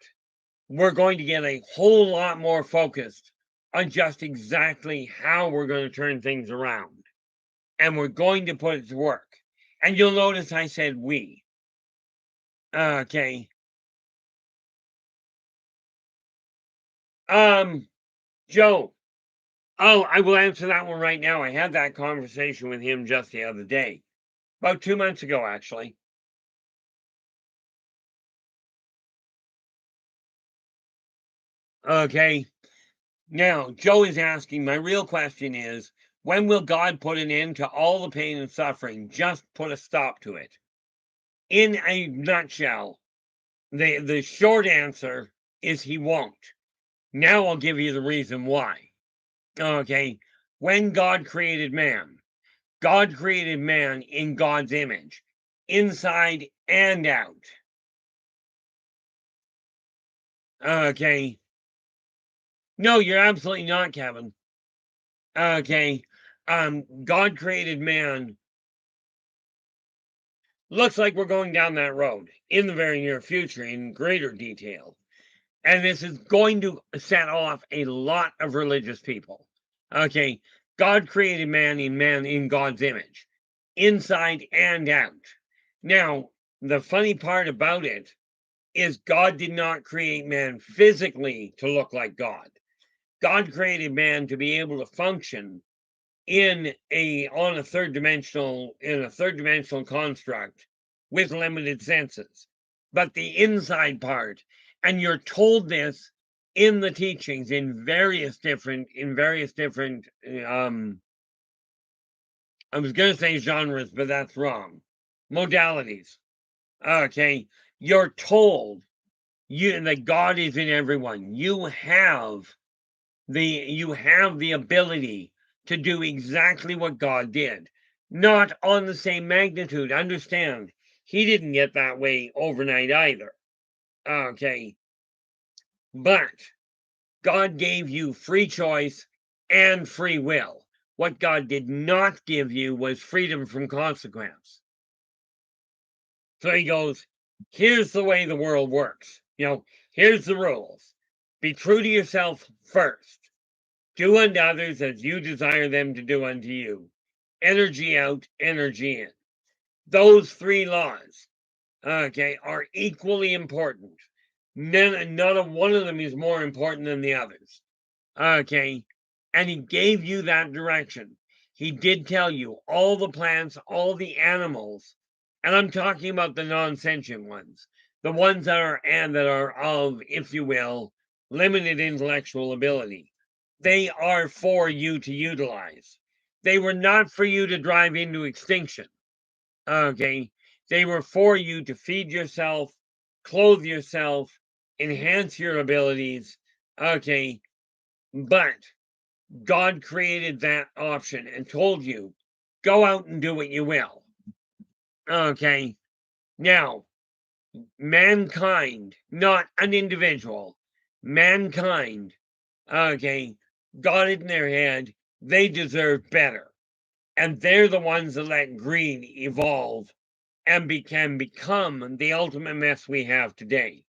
we're going to get a whole lot more focused on just exactly how we're going to turn things around. And we're going to put it to work. And you'll notice I said we. Okay. Joe. Oh, I will answer that one right now. I had that conversation with him just the other day. About 2 months ago, actually. Okay. Now, Joe is asking, my real question is, when will God put an end to all the pain and suffering? Just put a stop to it. In a nutshell, the short answer is he won't. Now I'll give you the reason why. Okay. When God created man in God's image, inside and out. Okay. No, you're absolutely not, Kevin. Okay. God created man. Looks like we're going down that road in the very near future in greater detail. And this is going to set off a lot of religious people. Okay. God created man in God's image, inside and out. Now, the funny part about it is God did not create man physically to look like God. God created man to be able to function in a third dimensional construct with limited senses. But the inside part, and you're told this in the teachings in various different I was going to say genres, but that's wrong. Modalities. Okay, you're told that God is in everyone. You have the ability to do exactly what God did. Not on the same magnitude. Understand, he didn't get that way overnight either. Okay. But God gave you free choice and free will. What God did not give you was freedom from consequence. So he goes, here's the way the world works. Here's the rules. Be true to yourself first. Do unto others as you desire them to do unto you. Energy out, energy in. Those three laws, okay, are equally important. Not a one of them is more important than the others. Okay, and he gave you that direction. He did tell you all the plants, all the animals, and I'm talking about the non-sentient ones, the ones that are of, if you will, limited intellectual ability. They are for you to utilize. They were not for you to drive into extinction. Okay, they were for you to feed yourself, clothe yourself, enhance your abilities. Okay, but God created that option and told you, go out and do what you will. Okay. Now, mankind, not an individual, mankind, okay, got it in their head, they deserve better. And they're the ones that let greed evolve and can become the ultimate mess we have today.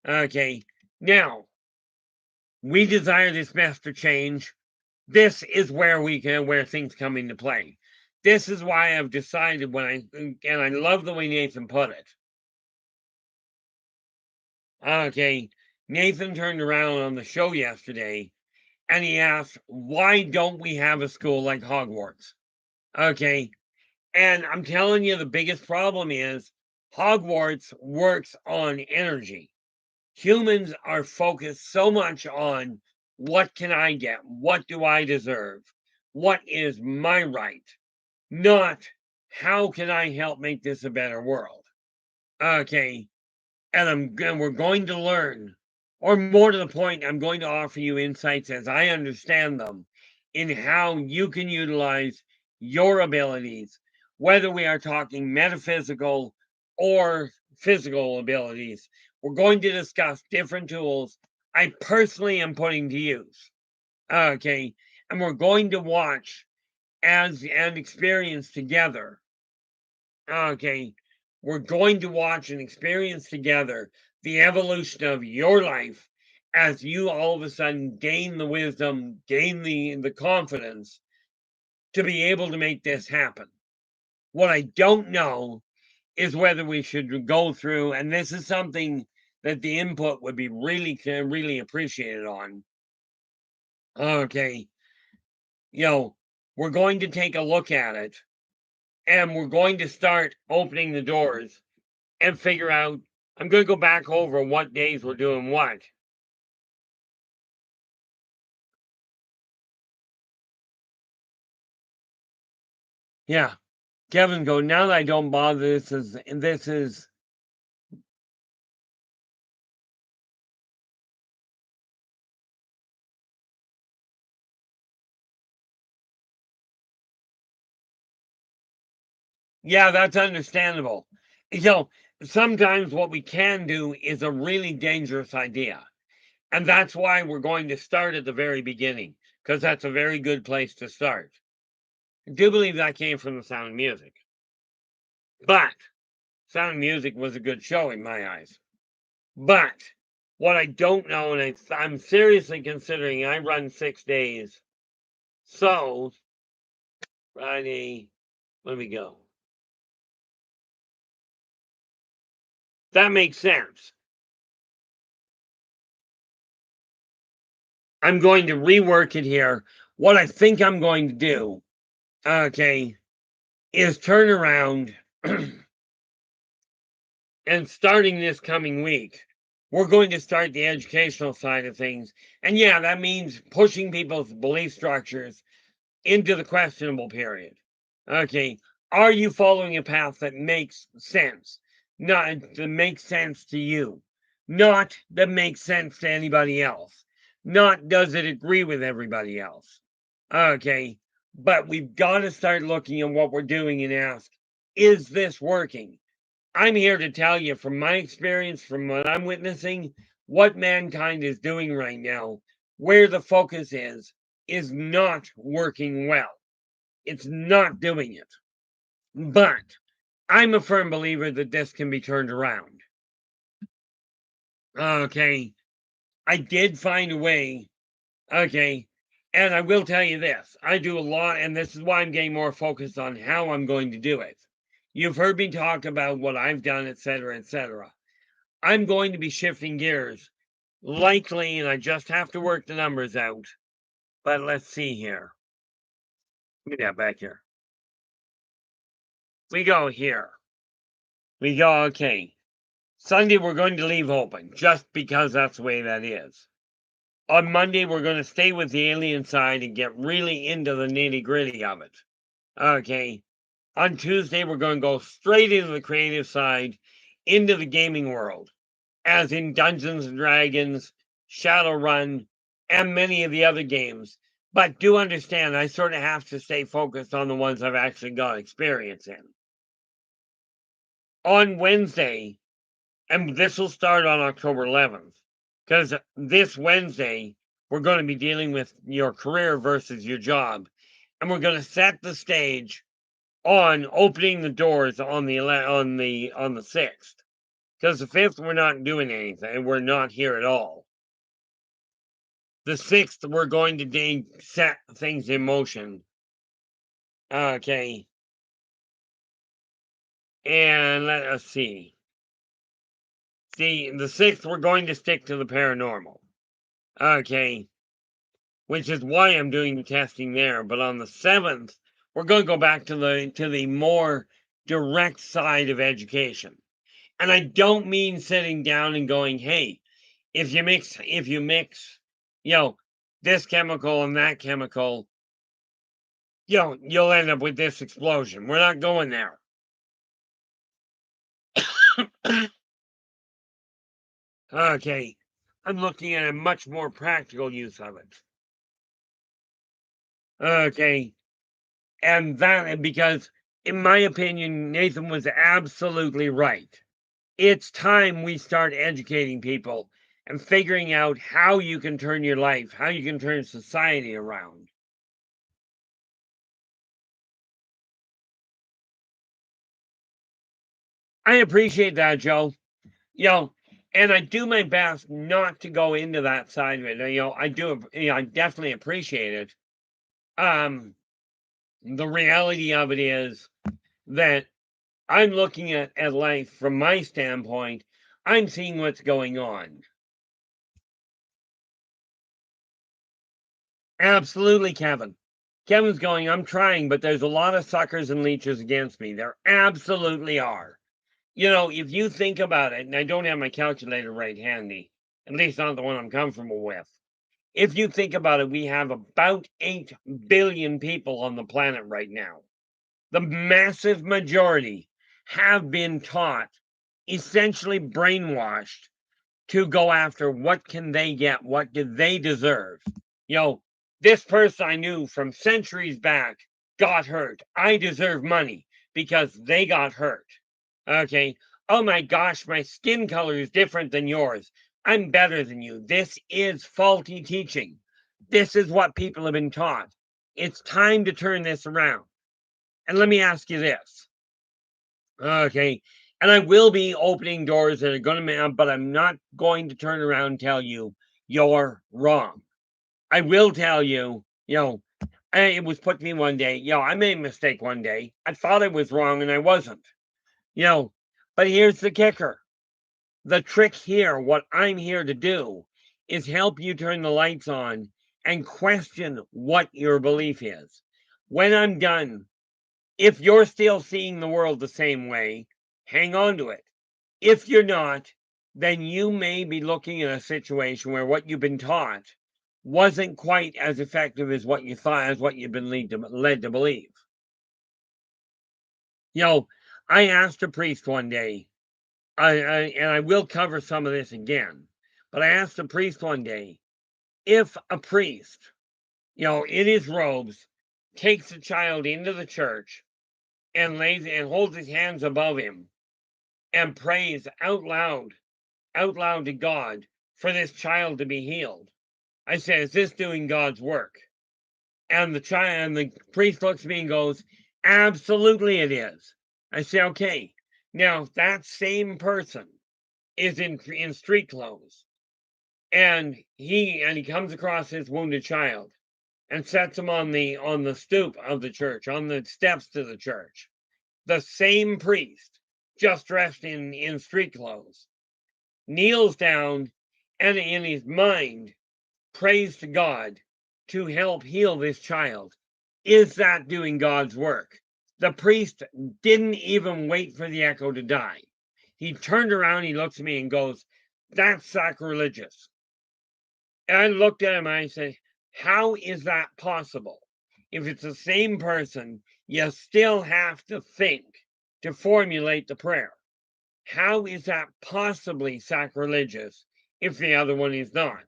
Okay. Now, we desire this mess to change. This is where things come into play. This is why I've decided and I love the way Nathan put it. Okay, Nathan turned around on the show yesterday and he asked, why don't we have a school like Hogwarts? Okay, and I'm telling you, the biggest problem is Hogwarts works on energy. Humans are focused so much on what can I get? What do I deserve? What is my right? Not how can I help make this a better world? Okay, and we're going to learn, or more to the point, I'm going to offer you insights as I understand them in how you can utilize your abilities, whether we are talking metaphysical or physical abilities. We're going to discuss different tools I personally am putting to use. Okay, and we're going to watch and experience together Okay, we're going to watch and experience together the evolution of your life as you all of a sudden gain the wisdom, gain the confidence to be able to make this happen. What I don't know is whether we should go through, and this is something that the input would be really appreciated on. Okay, we're going to take a look at it, and we're going to start opening the doors and figure out. I'm going to go back over what days we're doing what. Yeah, Kevin, go now that I don't bother. This is. Yeah, that's understandable. You know, Sometimes what we can do is a really dangerous idea. And that's why we're going to start at the very beginning, because that's a very good place to start. I do believe that came from The Sound of Music. But Sound of Music was a good show in my eyes. But what I don't know, and I'm seriously considering, I run 6 days. So, Friday, let me go. That makes sense. I'm going to rework it here. What I think I'm going to do, okay, is turn around and starting this coming week, we're going to start the educational side of things. And yeah, that means pushing people's belief structures into the questionable period. Okay, are you following a path that makes sense? Not that makes sense to you, not that makes sense to anybody else, not does it agree with everybody else. Okay, but we've got to start looking at what we're doing and ask, is this working? I'm here to tell you from my experience, from what I'm witnessing, what mankind is doing right now, where the focus is not working well. It's not doing it. But I'm a firm believer that this can be turned around. Okay. I did find a way. Okay. And I will tell you this, I do a lot, and this is why I'm getting more focused on how I'm going to do it. You've heard me talk about what I've done, etc., etc. I'm going to be shifting gears likely, and I just have to work the numbers out. But let's see here. Let me get back here. We go here. We go, okay. Sunday, we're going to leave open just because that's the way that is. On Monday, we're going to stay with the alien side and get really into the nitty gritty of it. Okay. On Tuesday, we're going to go straight into the creative side, into the gaming world, as in Dungeons and Dragons, Shadowrun, and many of the other games. But do understand, I sort of have to stay focused on the ones I've actually got experience in. On Wednesday, and this will start on October 11th, because this Wednesday, we're going to be dealing with your career versus your job. And we're going to set the stage on opening the doors on the 6th. Because the 5th, we're not doing anything. We're not here at all. The 6th, we're going to set things in motion. Okay. And let us see. See, the 6th, we're going to stick to the paranormal. Okay. Which is why I'm doing the testing there. But on the 7th, we're going to go back to the more direct side of education. And I don't mean sitting down and going, hey, if you mix, this chemical and that chemical, you'll end up with this explosion. We're not going there. Okay. I'm looking at a much more practical use of it. Okay. And that, because in my opinion, Nathan was absolutely right. It's time we start educating people and figuring out how you can turn your life, how you can turn society around. I appreciate that, Joe. You know, and I do my best not to go into that side of it. I do. I definitely appreciate it. The reality of it is that I'm looking at life from my standpoint. I'm seeing what's going on. Absolutely, Kevin. Kevin's going, I'm trying, but there's a lot of suckers and leeches against me. There absolutely are. If you think about it, and I don't have my calculator right handy, at least not the one I'm comfortable with. If you think about it, we have about 8 billion people on the planet right now. The massive majority have been taught, essentially brainwashed, to go after what can they get, what do they deserve. You know, this person I knew from centuries back got hurt. I deserve money because they got hurt. Okay. Oh my gosh, my skin color is different than yours. I'm better than you. This is faulty teaching. This is what people have been taught. It's time to turn this around. And let me ask you this. Okay. And I will be opening doors that are going to, but I'm not going to turn around and tell you you're wrong. I will tell you, it was put to me one day, I made a mistake one day. I thought I was wrong and I wasn't, you know, but here's the kicker. The trick here, what I'm here to do is help you turn the lights on and question what your belief is. When I'm done, if you're still seeing the world the same way, hang on to it. If you're not, then you may be looking at a situation where what you've been taught wasn't quite as effective as what you thought, as what you've been led to believe. I asked a priest one day, and I will cover some of this again, but I asked a priest one day if a priest, in his robes, takes a child into the church and lays and holds his hands above him and prays out loud to God for this child to be healed. I said, is this doing God's work? And the priest looks at me and goes, absolutely it is. I say, okay. Now that same person is in street clothes and he comes across his wounded child and sets him on the stoop of the church, on the steps to the church. The same priest, just dressed in street clothes, kneels down and in his mind prays to God to help heal this child. Is that doing God's work? The priest didn't even wait for the echo to die. He turned around, he looks at me and goes, that's sacrilegious. And I looked at him and I said, how is that possible? If it's the same person, you still have to think to formulate the prayer. How is that possibly sacrilegious if the other one is not?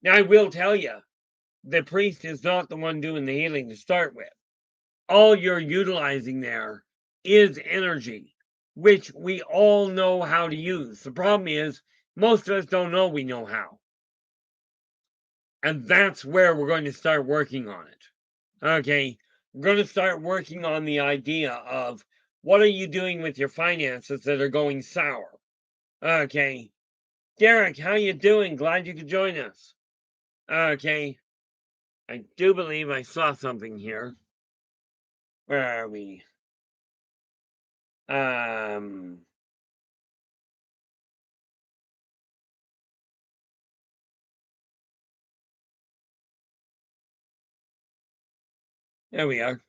Now, I will tell you, the priest is not the one doing the healing to start with. All you're utilizing there is energy, which we all know how to use. The problem is, most of us don't know we know how. And that's where we're going to start working on it. Okay. We're going to start working on the idea of what are you doing with your finances that are going sour? Okay. Derek, how you doing? Glad you could join us. Okay. I do believe I saw something here. Where are we? Um, there we are.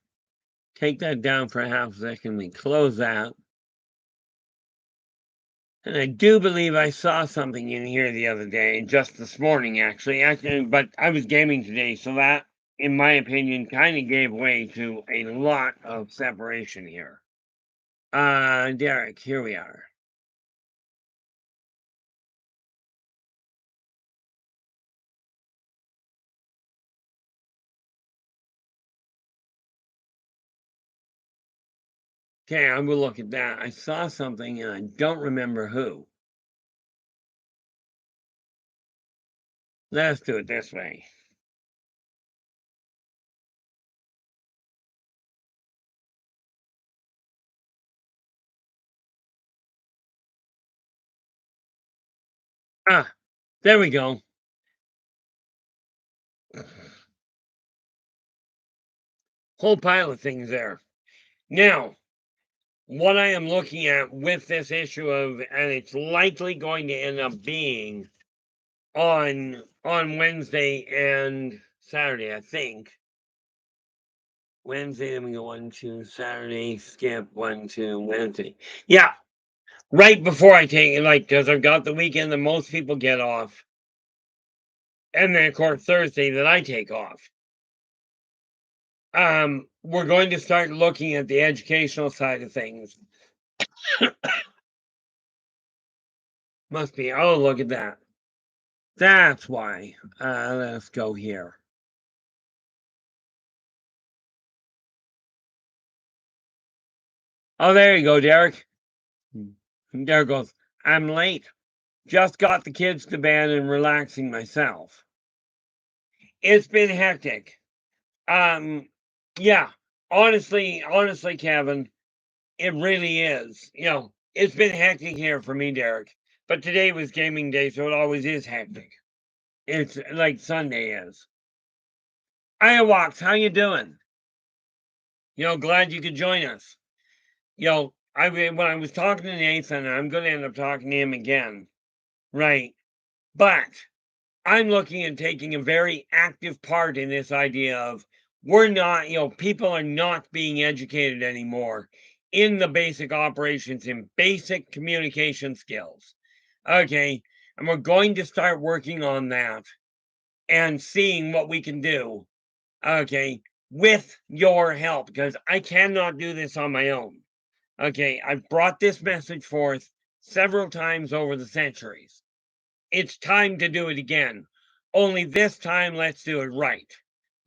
Take that down for a half second. We close that. And I do believe I saw something in here the other day, just this morning, actually, but I was gaming today, so that, in my opinion, kind of gave way to a lot of separation here. Derek, here we are. Okay, I will look at that. I saw something and I don't remember who. Let's do it this way. Ah, there we go. Whole pile of things there. Now, what I am looking at with this issue of, and it's likely going to end up being on Wednesday and Saturday, I think. Wednesday, then we go 1, 2, Saturday, skip 1, 2, Wednesday. Yeah, right before I take it, like, because I've got the weekend that most people get off, and then of course Thursday that I take off. We're going to start looking at the educational side of things. Must be. Oh, look at that. That's why. Let's go here. Oh, there you go, Derek. There goes. I'm late. Just got the kids to bed and relaxing myself. It's been hectic. Yeah. Honestly, Kevin, it really is. It's been hectic here for me, Derek. But today was gaming day, so it always is hectic. It's like Sunday is. Iowax, how you doing? Glad you could join us. When I was talking to Nathan, I'm going to end up talking to him again, right? But I'm looking at taking a very active part in this idea of we're not, people are not being educated anymore in the basic operations, in basic communication skills. Okay. And we're going to start working on that and seeing what we can do. Okay. With your help, because I cannot do this on my own. Okay. I've brought this message forth several times over the centuries. It's time to do it again. Only this time, let's do it right.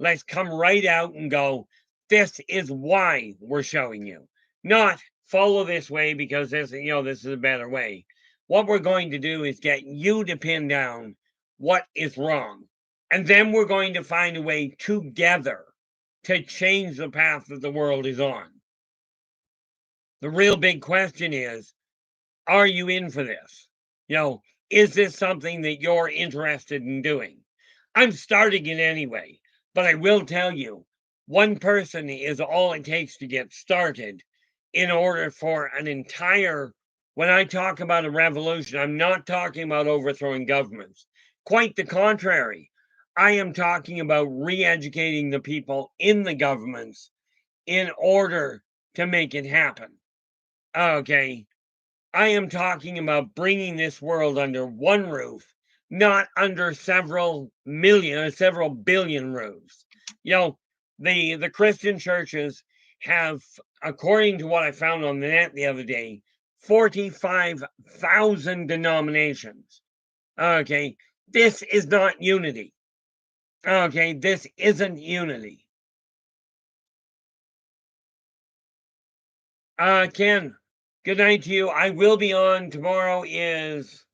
Let's come right out and go, this is why we're showing you. Not follow this way because this is a better way. What we're going to do is get you to pin down what is wrong. And then we're going to find a way together to change the path that the world is on. The real big question is, are you in for this? Is this something that you're interested in doing? I'm starting it anyway, but I will tell you, one person is all it takes to get started in order for an entire. When I talk about a revolution, I'm not talking about overthrowing governments. Quite the contrary. I am talking about re educating the people in the governments in order to make it happen. Okay. I am talking about bringing this world under one roof, not under several million or several billion roofs. The Christian churches have, according to what I found on the net the other day, 45,000 denominations. Okay, this is not unity. Okay, this isn't unity. Ken, good night to you. I will be on Tomorrow is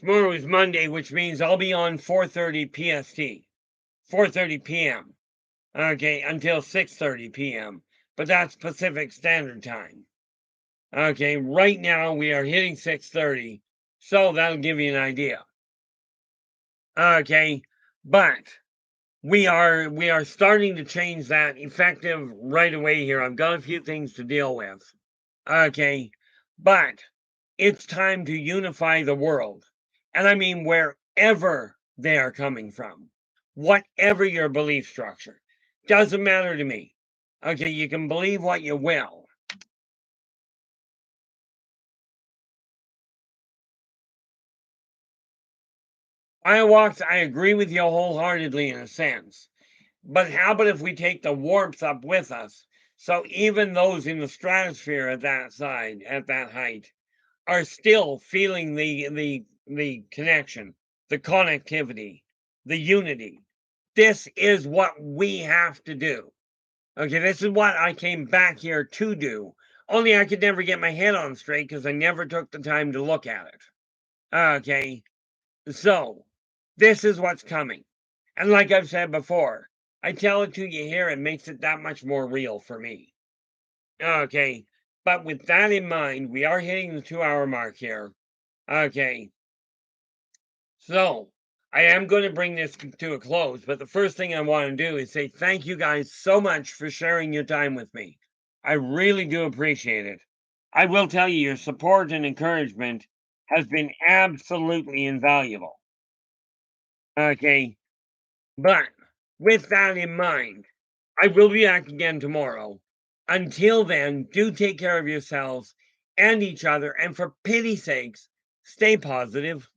Monday, which means I'll be on 4:30 PST, 4:30 p.m. Okay, until 6:30 p.m. But that's Pacific Standard Time. Okay, right now we are hitting 6:30, so that'll give you an idea. Okay, but we are starting to change that effective right away here. I've got a few things to deal with. Okay, but it's time to unify the world. And I mean, wherever they are coming from, whatever your belief structure, doesn't matter to me. Okay, you can believe what you will. Iowax, I agree with you wholeheartedly in a sense. But how about if we take the warmth up with us? So even those in the stratosphere at that side, at that height, are still feeling the connection, the connectivity, the unity. This is what we have to do. Okay, this is what I came back here to do. Only I could never get my head on straight because I never took the time to look at it. Okay, so this is what's coming. And like I've said before, I tell it to you here, it makes it that much more real for me. Okay, but with that in mind, we are hitting the 2-hour mark here. Okay, So, I am going to bring this to a close, but the first thing I want to do is say thank you guys so much for sharing your time with me. I really do appreciate it. I will tell you, your support and encouragement has been absolutely invaluable. Okay, but with that in mind, I will be back again tomorrow. Until then, do take care of yourselves and each other, and for pity's sakes, stay positive.